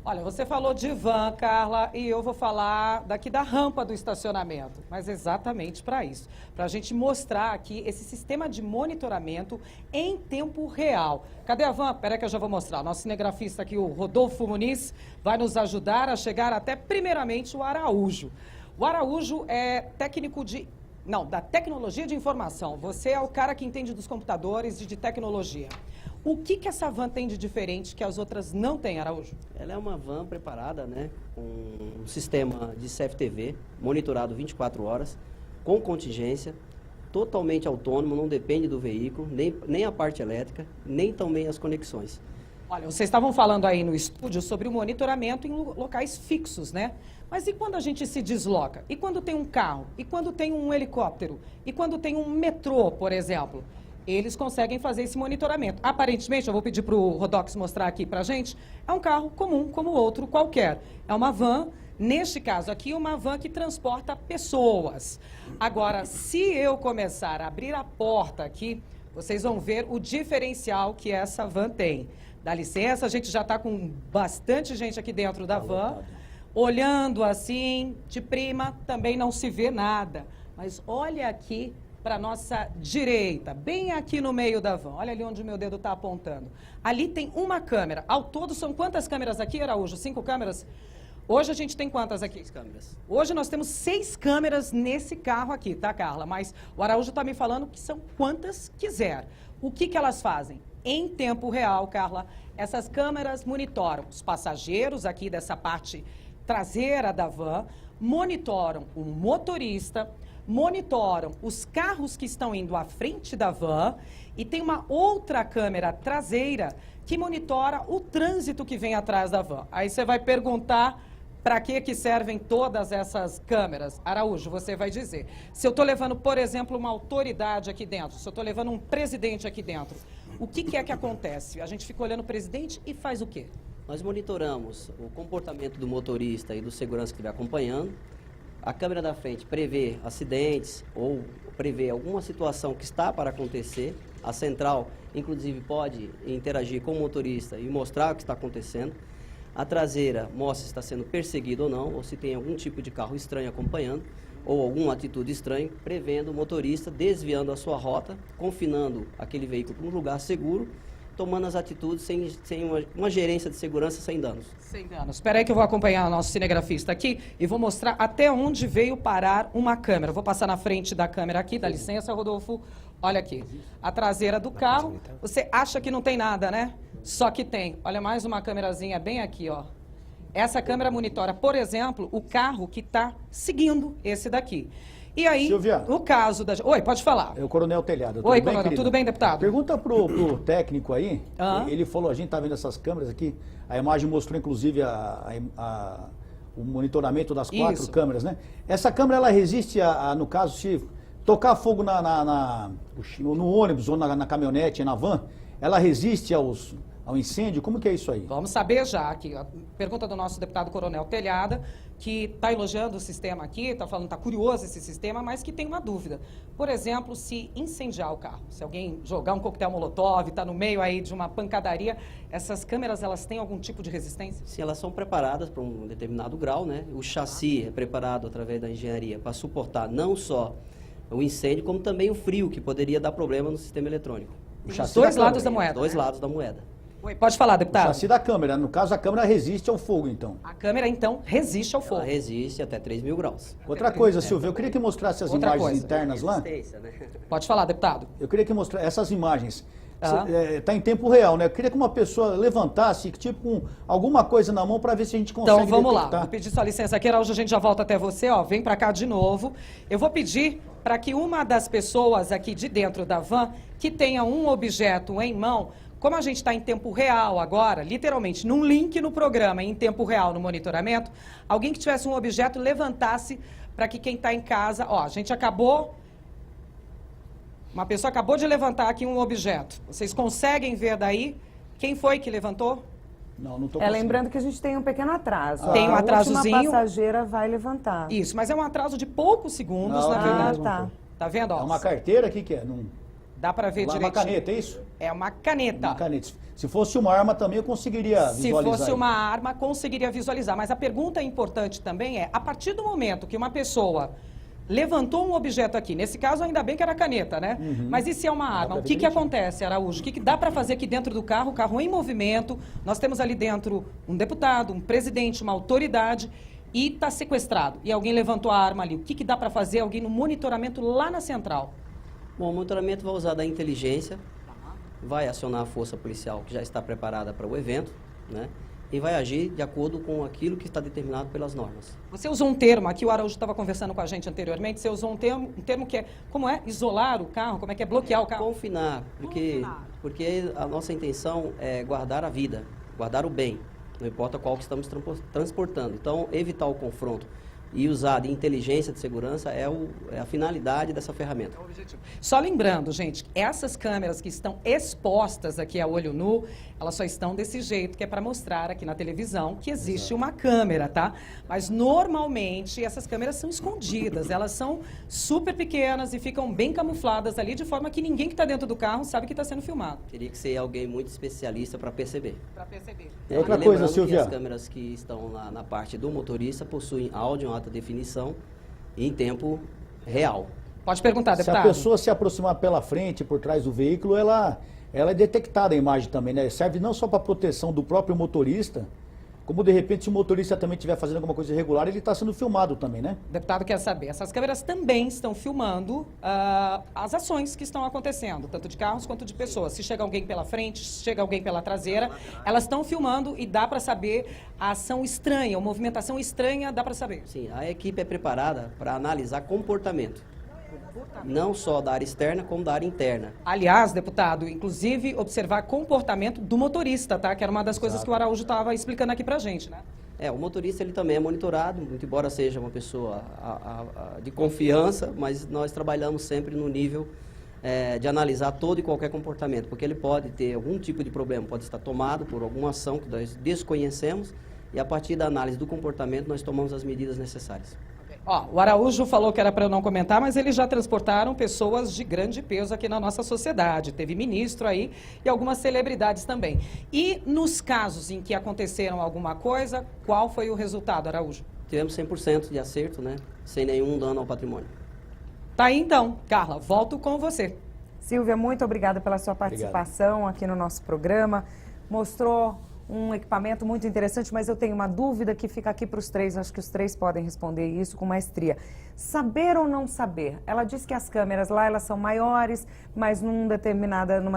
Olha, você falou de van, Carla, e eu vou falar daqui da rampa do estacionamento, mas exatamente para isso, para a gente mostrar aqui esse sistema de monitoramento em tempo real. Cadê a van? Peraí que eu já vou mostrar. Nosso cinegrafista aqui, o Rodolfo Muniz, vai nos ajudar a chegar até, primeiramente, o Araújo. O Araújo é técnico da tecnologia de informação. Você é o cara que entende dos computadores e de tecnologia. O que essa van tem de diferente que as outras não têm, Araújo? Ela é uma van preparada, né, com um sistema de CFTV, monitorado 24 horas, com contingência, totalmente autônomo, não depende do veículo, nem a parte elétrica, nem também as conexões. Olha, vocês estavam falando aí no estúdio sobre o monitoramento em locais fixos, né? Mas e quando a gente se desloca? E quando tem um carro? E quando tem um helicóptero? E quando tem um metrô, por exemplo? Eles conseguem fazer esse monitoramento. Aparentemente, eu vou pedir para o Rodox mostrar aqui para a gente, é um carro comum, como outro qualquer. É uma van, neste caso aqui, uma van que transporta pessoas. Agora, se eu começar a abrir a porta aqui, vocês vão ver o diferencial que essa van tem. Dá licença, a gente já está com bastante gente aqui dentro da van. Olhando assim, de prima, também não se vê nada. Mas olha aqui para nossa direita, bem aqui no meio da van. Olha ali onde o meu dedo está apontando. Ali tem uma câmera. Ao todo são quantas câmeras aqui, Araújo? 5 câmeras? Hoje a gente tem quantas aqui? 6 câmeras. Hoje nós temos 6 câmeras nesse carro aqui, tá, Carla? Mas o Araújo está me falando que são quantas quiser. O que elas fazem? Em tempo real, Carla, essas câmeras monitoram os passageiros aqui dessa parte traseira da van, monitoram o motorista, monitoram os carros que estão indo à frente da van e tem uma outra câmera traseira que monitora o trânsito que vem atrás da van. Aí você vai perguntar para que servem todas essas câmeras. Araújo, você vai dizer. Se eu estou levando, por exemplo, uma autoridade aqui dentro, se eu estou levando um presidente aqui dentro, o que é que acontece? A gente fica olhando o presidente e faz o quê? Nós monitoramos o comportamento do motorista e do segurança que estiver acompanhando. A câmera da frente prevê acidentes ou prevê alguma situação que está para acontecer. A central, inclusive, pode interagir com o motorista e mostrar o que está acontecendo. A traseira mostra se está sendo perseguido ou não, ou se tem algum tipo de carro estranho acompanhando, ou alguma atitude estranha, prevendo o motorista desviando a sua rota, confinando aquele veículo para um lugar seguro, tomando as atitudes sem uma gerência de segurança sem danos. Sem danos. Espera aí que eu vou acompanhar o nosso cinegrafista aqui e vou mostrar até onde veio parar uma câmera. Vou passar na frente da câmera aqui, dá licença, Rodolfo. Olha aqui, a traseira do carro. Você acha que não tem nada, né? Só que tem. Olha, mais uma câmerazinha bem aqui, ó. Essa câmera monitora, por exemplo, o carro que está seguindo esse daqui. E aí, Silvia, no caso da... Oi, pode falar. É o Coronel Telhado. Oi, Coronel, tudo bem, deputado? Pergunta pro técnico aí, Ah. ele falou, a gente tá vendo essas câmeras aqui, a imagem mostrou inclusive o monitoramento das 4 Isso. câmeras, né? Essa câmera, ela resiste no caso, se tocar fogo no ônibus ou na caminhonete, na van, ela resiste ao incêndio? Como que é isso aí? Vamos saber já aqui. A pergunta do nosso deputado Coronel Telhada, que está elogiando o sistema aqui, está falando que está curioso esse sistema, mas que tem uma dúvida. Por exemplo, se incendiar o carro, se alguém jogar um coquetel molotov, está no meio aí de uma pancadaria, essas câmeras, elas têm algum tipo de resistência? Sim, elas são preparadas para um determinado grau, né? O chassi é preparado através da engenharia para suportar não só o incêndio, como também o frio, que poderia dar problema no sistema eletrônico. Os dois lados da moeda. Os dois né? lados da moeda. Oi, pode falar, O deputado. chassi da câmera, no caso a câmera resiste ao fogo, então. A câmera, então, resiste ao Ela fogo. resiste até 3.000 graus. Outra coisa, Silvio, eu queria que mostrasse as Outra imagens coisa. internas lá. Resistência, né? Pode falar, deputado. Eu queria que mostrasse essas imagens. Ah. Está em tempo real, né? Eu queria que uma pessoa levantasse, tipo, com alguma coisa na mão para ver se a gente consegue Então, vamos lá. detectar. Vou pedir sua licença aqui, Araújo, a gente já volta até você, ó. Vem pra cá de novo. Eu vou pedir para que uma das pessoas aqui de dentro da van, que tenha um objeto em mão, como a gente está em tempo real agora, literalmente, num link no programa, em tempo real, no monitoramento, alguém que tivesse um objeto levantasse para que quem está em casa... Ó, a gente acabou... Uma pessoa acabou de levantar aqui um objeto. Vocês conseguem ver daí quem foi que levantou? Não tô É, conseguindo. lembrando que a gente tem um pequeno atraso. Tem um A atrasozinho. última passageira vai levantar. Isso, mas é um atraso de poucos segundos, Não, na não, verdade. não, tá. Tá vendo? Ó, É uma carteira aqui que é? dá para ver Uma direitinho. caneta, é isso? É uma caneta. Uma caneta. Se fosse uma arma também eu conseguiria Se visualizar. fosse aí. uma arma, conseguiria visualizar. Mas a pergunta importante também é, a partir do momento que uma pessoa levantou um objeto aqui, nesse caso ainda bem que era caneta, né? Mas e se é uma arma? pra O ver que direitinho. acontece, Araújo? O que dá para fazer aqui dentro do carro? O carro em movimento, nós temos ali dentro um deputado, um presidente, uma autoridade e está sequestrado. E alguém levantou a arma ali. O que dá para fazer? Alguém no monitoramento lá na central. Bom, o monitoramento vai usar da inteligência, vai acionar a força policial que já está preparada para o evento, né? E vai agir de acordo com aquilo que está determinado pelas normas. Você usou um termo, aqui o Araújo estava conversando com a gente anteriormente, você usou um termo que é, como é? Isolar o carro, como é que é? Bloquear o carro? Confinar, porque a nossa intenção é guardar a vida, guardar o bem, não importa qual que estamos transportando. Então, evitar o confronto e usar de inteligência de segurança é a finalidade dessa ferramenta. Só lembrando, gente, essas câmeras que estão expostas aqui a olho nu, elas só estão desse jeito, que é para mostrar aqui na televisão que existe uma câmera, tá? Mas normalmente essas câmeras são escondidas, elas são super pequenas e ficam bem camufladas ali, de forma que ninguém que está dentro do carro sabe que está sendo filmado. Teria que ser alguém muito especialista para perceber. Para perceber. Outra E coisa, lembrando Silvia. que as câmeras que estão lá na parte do motorista possuem áudio em alta definição e em tempo real. Pode perguntar, Se a deputado. pessoa se aproximar pela frente, por trás do veículo, ela é detectada a imagem também, né? Serve não só para proteção do próprio motorista, como de repente se o motorista também estiver fazendo alguma coisa irregular, ele está sendo filmado também, né? O deputado quer saber. Essas câmeras também estão filmando as ações que estão acontecendo, tanto de carros quanto de pessoas. Se chega alguém pela frente, se chega alguém pela traseira, elas estão filmando e dá para saber a ação estranha, a movimentação estranha, dá para saber. Sim, a equipe é preparada para analisar comportamento, não só da área externa, como da área interna. Aliás, deputado, inclusive observar comportamento do motorista, tá? Que era uma das coisas que o Araújo estava explicando aqui pra gente, né? O motorista ele também é monitorado, muito embora seja uma pessoa de confiança, mas nós trabalhamos sempre no nível de analisar todo e qualquer comportamento, porque ele pode ter algum tipo de problema, pode estar tomado por alguma ação que nós desconhecemos, e a partir da análise do comportamento nós tomamos as medidas necessárias. Ó, o Araújo falou que era para eu não comentar, mas eles já transportaram pessoas de grande peso aqui na nossa sociedade. Teve ministro aí e algumas celebridades também. E nos casos em que aconteceram alguma coisa, qual foi o resultado, Araújo? Tivemos 100% de acerto, né? Sem nenhum dano ao patrimônio. Tá aí então. Carla, volto com você. Silvia, muito obrigada pela sua participação aqui no nosso programa. Mostrou um equipamento muito interessante, mas eu tenho uma dúvida que fica aqui para os três, acho que os três podem responder isso com maestria. Saber ou não saber? Ela disse que as câmeras lá, elas são maiores, mas numa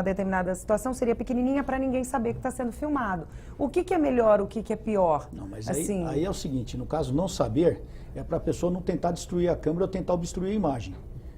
determinada situação seria pequenininha para ninguém saber que está sendo filmado. O que é melhor, o que é pior? Não, mas assim... aí é o seguinte, no caso não saber, é para a pessoa não tentar destruir a câmera ou tentar obstruir a imagem.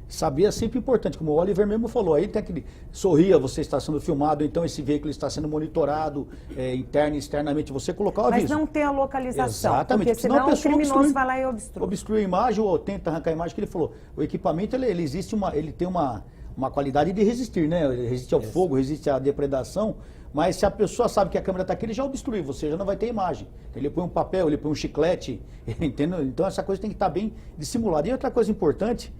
Saber é sempre importante, como o Oliver mesmo falou, aí tem aquele sorria, você está sendo filmado, então esse veículo está sendo monitorado interno e externamente, você colocar o aviso. Mas não ter a localização, exatamente, porque senão o criminoso vai lá e obstrui. Obstrui a imagem ou tenta arrancar a imagem, que ele falou. O equipamento, ele tem uma qualidade de resistir, né? Ele resiste ao fogo, resiste à depredação, mas se a pessoa sabe que a câmera está aqui, ele já obstrui, você já não vai ter imagem. Ele põe um papel, ele põe um chiclete, entendeu? Então essa coisa tem que estar bem dissimulada. E outra coisa importante,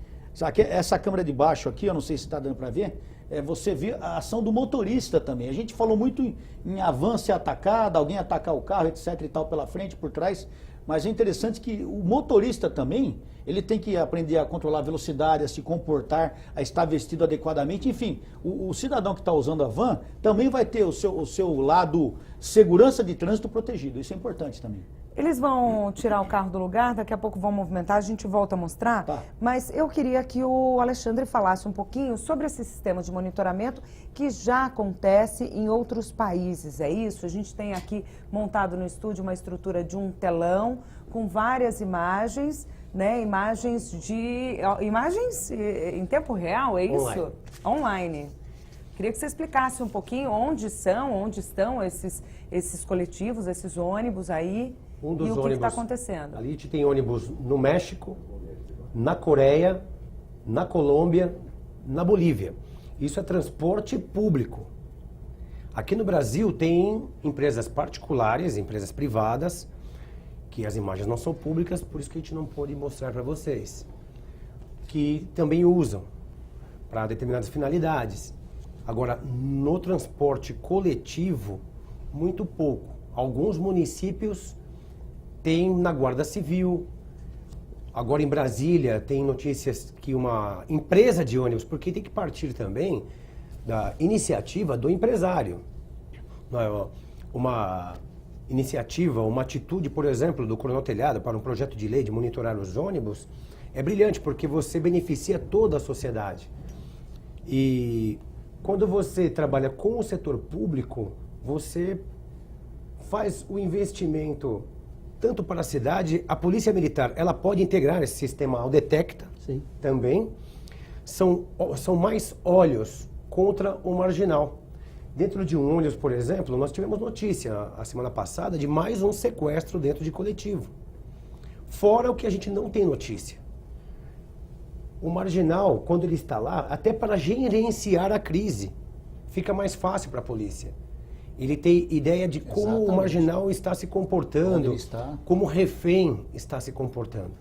essa câmera de baixo aqui, eu não sei se está dando para ver, você vê a ação do motorista também. A gente falou muito em avanço e atacada, alguém atacar o carro, etc e tal, pela frente, por trás, mas é interessante que o motorista também, ele tem que aprender a controlar a velocidade, a se comportar, a estar vestido adequadamente, enfim, o cidadão que está usando a van também vai ter o seu lado segurança de trânsito protegido, isso é importante também. Eles vão tirar o carro do lugar, daqui a pouco vão movimentar, a gente volta a mostrar. Tá. Mas eu queria que o Alexandre falasse um pouquinho sobre esse sistema de monitoramento que já acontece em outros países, é isso? A gente tem aqui montado no estúdio uma estrutura de um telão com várias imagens, né? Imagens em tempo real, é isso? Online. Queria que você explicasse um pouquinho onde estão esses coletivos, esses ônibus aí. Um dos e o que ônibus, está acontecendo? Ali tem ônibus no México, na Coreia, na Colômbia, na Bolívia. Isso é transporte público. Aqui no Brasil tem empresas particulares, empresas privadas, que as imagens não são públicas, por isso que a gente não pode mostrar para vocês, que também usam para determinadas finalidades. Agora, no transporte coletivo, muito pouco. Alguns municípios têm na Guarda Civil. Agora em Brasília tem notícias que uma empresa de ônibus, porque tem que partir também da iniciativa do empresário. Uma iniciativa, uma atitude, por exemplo, do Coronel Telhado para um projeto de lei de monitorar os ônibus é brilhante, porque você beneficia toda a sociedade. E quando você trabalha com o setor público, você faz o investimento tanto para a cidade, a Polícia Militar, ela pode integrar esse sistema ao Detecta. Sim. Também. São mais olhos contra o marginal. Dentro de um ônibus, por exemplo, nós tivemos notícia a semana passada de mais um sequestro dentro de coletivo. Fora o que a gente não tem notícia. O marginal, quando ele está lá, até para gerenciar a crise, fica mais fácil para a polícia. Ele tem ideia de como o marginal está se comportando, como o refém está se comportando.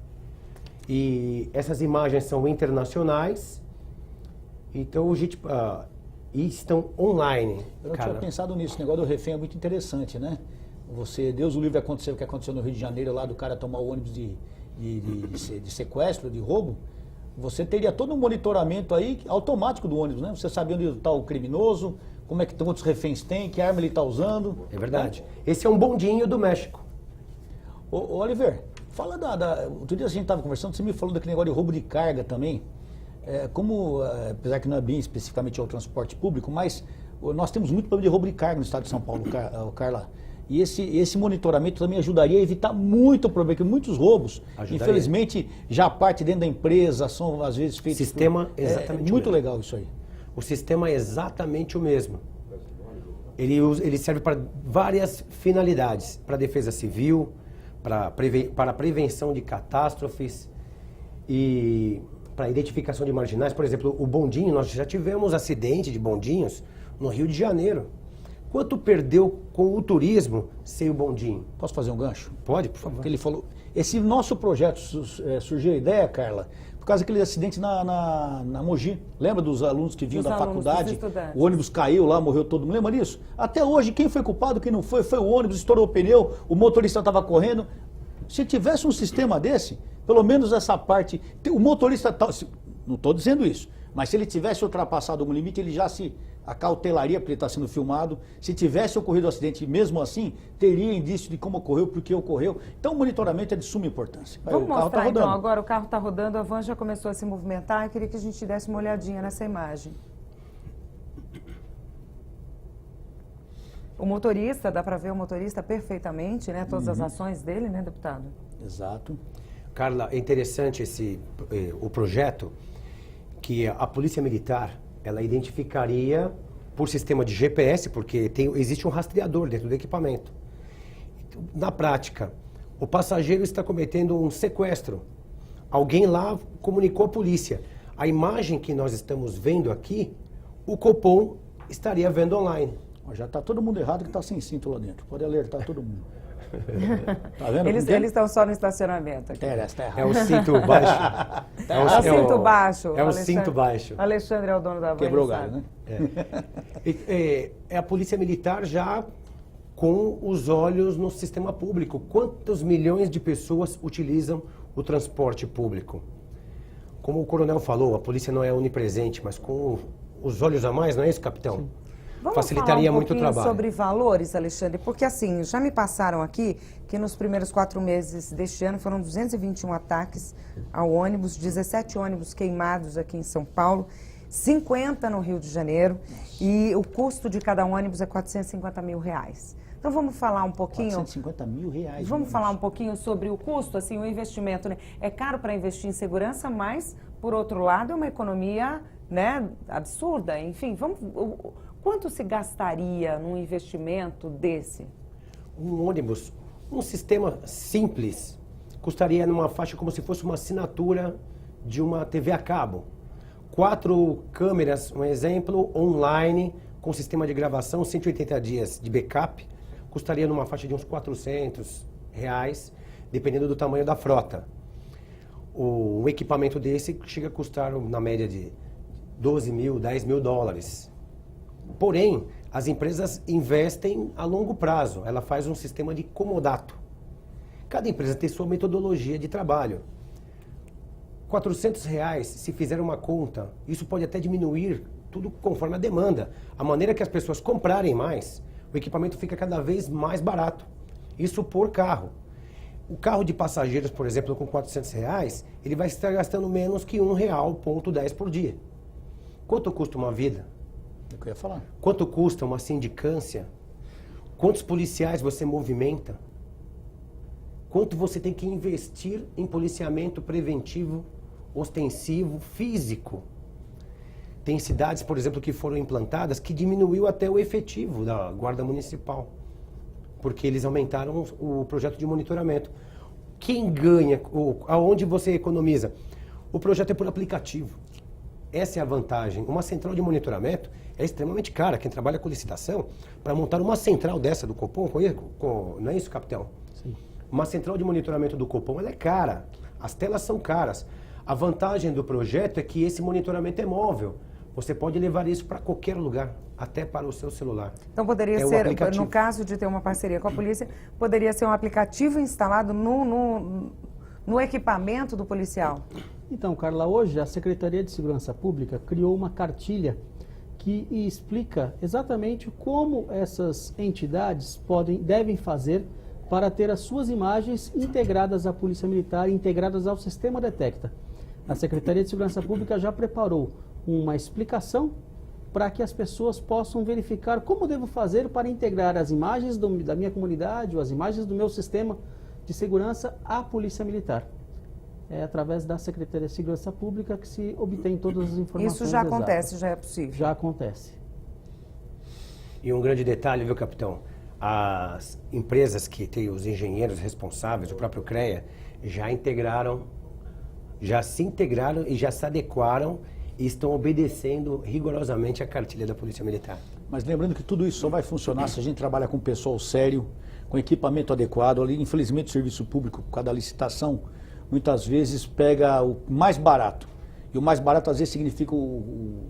E essas imagens são internacionais, então a gente, e estão online. Eu não tinha pensado nisso, o negócio do refém é muito interessante, né? Deus o livre, aconteceu o que aconteceu no Rio de Janeiro, lá do cara tomar o ônibus de sequestro, de roubo. Você teria todo um monitoramento aí automático do ônibus, né? Você sabia onde está o criminoso, como é que quantos reféns tem, que arma ele está usando. É verdade. Esse é um bondinho do México. Ô Oliver, fala outro dia a gente estava conversando, você me falou daquele negócio de roubo de carga também. Apesar que não é bem especificamente ao transporte público, mas nós temos muito problema de roubo de carga no estado de São Paulo, Carla. E esse monitoramento também ajudaria a evitar muito problema, porque muitos roubos, infelizmente, já parte dentro da empresa, são às vezes feitos... Sistema exatamente muito legal isso aí. O sistema é exatamente o mesmo. Ele serve para várias finalidades, para defesa civil, para prevenção de catástrofes. E para identificação de marginais. Por exemplo, o bondinho, nós já tivemos acidente de bondinhos no Rio de Janeiro. Quanto perdeu com o turismo sem o bondinho? Posso fazer um gancho? Pode, por favor. Porque ele falou, esse nosso projeto surgiu a ideia, Carla, por causa daquele acidente na Mogi. Lembra dos alunos que vinham Dos da alunos, faculdade? dos estudantes. O ônibus caiu lá, morreu todo mundo. Lembra disso? Até hoje, quem foi culpado, quem não foi, foi o ônibus, estourou o pneu, o motorista estava correndo. Se tivesse um sistema desse, pelo menos essa parte, o motorista, não estou dizendo isso, mas se ele tivesse ultrapassado algum limite, ele já se acautelaria, porque ele está sendo filmado. Se tivesse ocorrido um acidente, mesmo assim, teria indício de como ocorreu, por que ocorreu. Então, o monitoramento é de suma importância. Vamos o carro mostrar tá rodando. então, agora o carro está rodando, a van já começou a se movimentar, eu queria que a gente desse uma olhadinha nessa imagem. O motorista, dá para ver o motorista perfeitamente, né? Todas as ações dele, né, deputado? Exato. Carla, é interessante o projeto que a Polícia Militar, ela identificaria por sistema de GPS, porque existe um rastreador dentro do equipamento. Na prática, o passageiro está cometendo um sequestro. Alguém lá comunicou à polícia. A imagem que nós estamos vendo aqui, o Copom estaria vendo online. Já está todo mundo errado que está sem cinto lá dentro. Pode alertar todo mundo. Tá vendo? Eles estão só no estacionamento aqui. Está errado. É o cinto baixo. É o cinto baixo. É o cinto baixo. Alexandre é o dono da van. Quebrou o ele galho, sabe. né? É a Polícia Militar já com os olhos no sistema público. Quantos milhões de pessoas utilizam o transporte público? Como o coronel falou, a polícia não é onipresente, mas com os olhos a mais, não é isso, capitão? Sim. Vamos Facilitaria falar um muito o pouquinho trabalho. sobre valores, Alexandre, porque assim, já me passaram aqui que nos primeiros 4 meses deste ano foram 221 ataques ao ônibus, 17 ônibus queimados aqui em São Paulo, 50 no Rio de Janeiro e o custo de cada ônibus é R$450 mil. Então vamos falar um pouquinho... R$450 mil. Vamos falar um pouquinho sobre o custo, assim, o investimento, né? É caro para investir em segurança, mas, por outro lado, é uma economia, né, absurda. Enfim, quanto se gastaria num investimento desse? Um ônibus, um sistema simples, custaria numa faixa como se fosse uma assinatura de uma TV a cabo. 4 câmeras, um exemplo, online, com sistema de gravação, 180 dias de backup, custaria numa faixa de uns R$400, dependendo do tamanho da frota. Um equipamento desse chega a custar na média de 12 mil, 10 mil dólares. Porém, as empresas investem a longo prazo. Ela faz um sistema de comodato. Cada empresa tem sua metodologia de trabalho. R$400, se fizer uma conta, isso pode até diminuir tudo conforme a demanda. A maneira que as pessoas comprarem mais, o equipamento fica cada vez mais barato. Isso por carro. O carro de passageiros, por exemplo, com R$400, ele vai estar gastando menos que R$1,10 por dia. Quanto custa uma vida? É o que eu ia falar. Quanto custa uma sindicância? Quantos policiais você movimenta? Quanto você tem que investir em policiamento preventivo, ostensivo, físico? Tem cidades, por exemplo, que foram implantadas que diminuiu até o efetivo da Guarda Municipal, porque eles aumentaram o projeto de monitoramento. Quem ganha, aonde você economiza? O projeto é por aplicativo. Essa é a vantagem. Uma central de monitoramento é extremamente cara. Quem trabalha com licitação, para montar uma central dessa do Copom, não é isso, capitão? Sim. Uma central de monitoramento do Copom, ela é cara. As telas são caras. A vantagem do projeto é que esse monitoramento é móvel. Você pode levar isso para qualquer lugar, até para o seu celular. Então poderia ser, no caso de ter uma parceria com a polícia, poderia ser um aplicativo instalado no equipamento do policial? Então, Carla, hoje a Secretaria de Segurança Pública criou uma cartilha que explica exatamente como essas entidades devem fazer para ter as suas imagens integradas à Polícia Militar, integradas ao sistema Detecta. A Secretaria de Segurança Pública já preparou uma explicação para que as pessoas possam verificar como devo fazer para integrar as imagens da minha comunidade ou as imagens do meu sistema de segurança à Polícia Militar. É através da Secretaria de Segurança Pública que se obtém todas as informações Isso já exatas. acontece, já é possível? Já acontece. E um grande detalhe, viu, capitão? As empresas que têm os engenheiros responsáveis, o próprio CREA, já integraram já se integraram e já se adequaram e estão obedecendo rigorosamente a cartilha da Polícia Militar. Mas lembrando que tudo isso só vai funcionar se a gente trabalhar com pessoal sério, com equipamento adequado. Ali, infelizmente, o serviço público, por causa da licitação, muitas vezes pega o mais barato. E o mais barato, às vezes, significa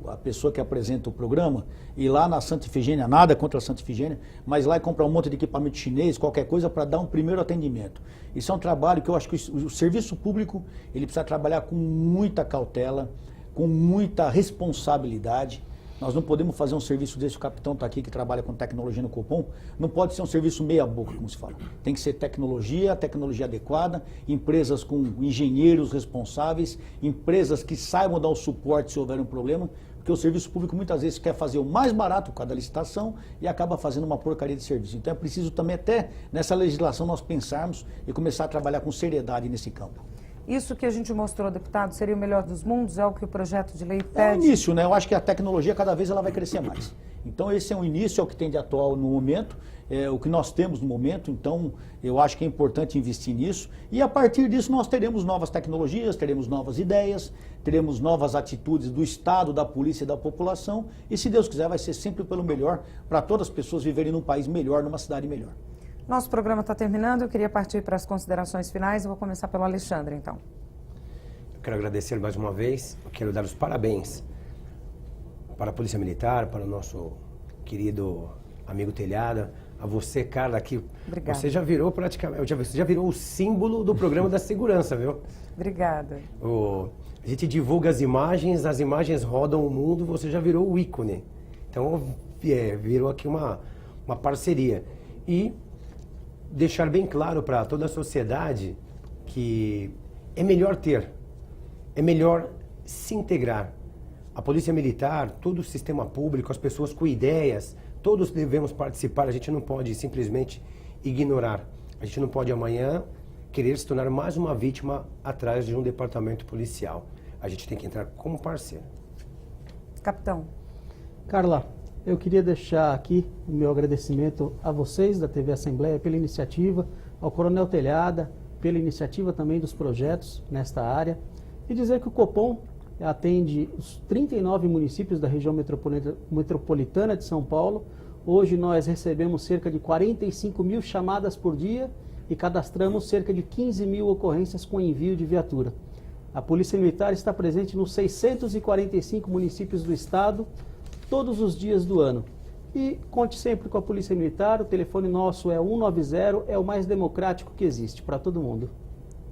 a pessoa que apresenta o programa ir lá na Santa Efigênia, nada contra a Santa Efigênia, mas lá e comprar um monte de equipamento chinês, qualquer coisa, para dar um primeiro atendimento. Isso é um trabalho que eu acho que o serviço público ele precisa trabalhar com muita cautela, com muita responsabilidade. Nós não podemos fazer um serviço desse, o capitão está aqui que trabalha com tecnologia no Copom, não pode ser um serviço meia boca, como se fala. Tem que ser tecnologia adequada, empresas com engenheiros responsáveis, empresas que saibam dar o suporte se houver um problema, porque o serviço público muitas vezes quer fazer o mais barato por causa da licitação e acaba fazendo uma porcaria de serviço. Então é preciso também até nessa legislação nós pensarmos e começar a trabalhar com seriedade nesse campo. Isso que a gente mostrou, deputado, seria o melhor dos mundos? É o que o projeto de lei pede? É o início, né? Eu acho que a tecnologia cada vez ela vai crescer mais. Então esse é um início, é o que tem de atual no momento, é o que nós temos no momento, então eu acho que é importante investir nisso. E a partir disso nós teremos novas tecnologias, teremos novas ideias, teremos novas atitudes do Estado, da polícia e da população. E se Deus quiser vai ser sempre pelo melhor, para todas as pessoas viverem num país melhor, numa cidade melhor. Nosso programa está terminando, eu queria partir para as considerações finais, eu vou começar pelo Alexandre, então. Eu quero agradecer mais uma vez, eu quero dar os parabéns para a Polícia Militar, para o nosso querido amigo Telhada, a você, Carla, que Obrigada. Você já virou praticamente, você já virou o símbolo do programa da segurança, viu? Obrigada. A gente divulga as imagens rodam o mundo, você já virou o ícone. Então, virou aqui uma parceria. E deixar bem claro para toda a sociedade que é melhor se integrar. A Polícia Militar, todo o sistema público, as pessoas com ideias, todos devemos participar, a gente não pode simplesmente ignorar. A gente não pode amanhã querer se tornar mais uma vítima atrás de um departamento policial. A gente tem que entrar como parceiro. Capitão. Carla, eu queria deixar aqui o meu agradecimento a vocês da TV Assembleia pela iniciativa, ao Coronel Telhada pela iniciativa também dos projetos nesta área e dizer que o Copom atende os 39 municípios da região metropolitana de São Paulo. Hoje nós recebemos cerca de 45 mil chamadas por dia e cadastramos cerca de 15 mil ocorrências com envio de viatura. A Polícia Militar está presente nos 645 municípios do estado, todos os dias do ano. E conte sempre com a Polícia Militar, o telefone nosso é 190, é o mais democrático que existe para todo mundo.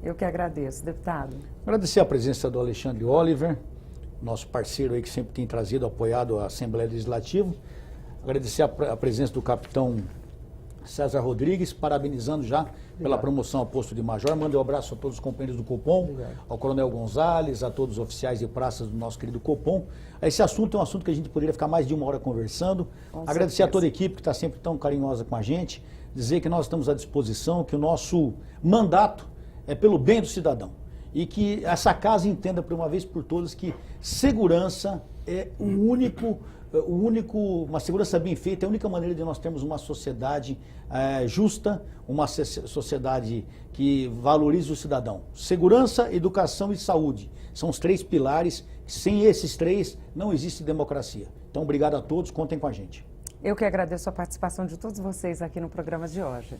Eu que agradeço, deputado. Agradecer a presença do Alexandre Oliver, nosso parceiro aí que sempre tem trazido, apoiado a Assembleia Legislativa. Agradecer a presença do capitão César Rodrigues, parabenizando já pela promoção ao posto de major. Mando um abraço a todos os companheiros do Copom, ao Coronel Gonzalez, a todos os oficiais de praças do nosso querido Copom. Esse assunto é um assunto que a gente poderia ficar mais de uma hora conversando. Agradecer a toda a equipe que está sempre tão carinhosa com a gente. Dizer que nós estamos à disposição, que o nosso mandato é pelo bem do cidadão. E que essa casa entenda por uma vez por todas que segurança é uma segurança bem feita, é a única maneira de nós termos uma sociedade justa, uma sociedade que valorize o cidadão. Segurança, educação e saúde são os 3 pilares. Sem esses 3 não existe democracia. Então, obrigado a todos, contem com a gente. Eu que agradeço a participação de todos vocês aqui no programa de hoje.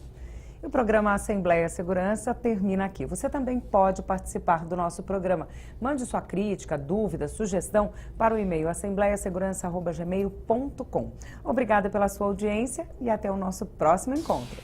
E o programa Assembleia Segurança termina aqui. Você também pode participar do nosso programa. Mande sua crítica, dúvida, sugestão para o e-mail assembleiasegurança@gmail.com. Obrigada pela sua audiência e até o nosso próximo encontro.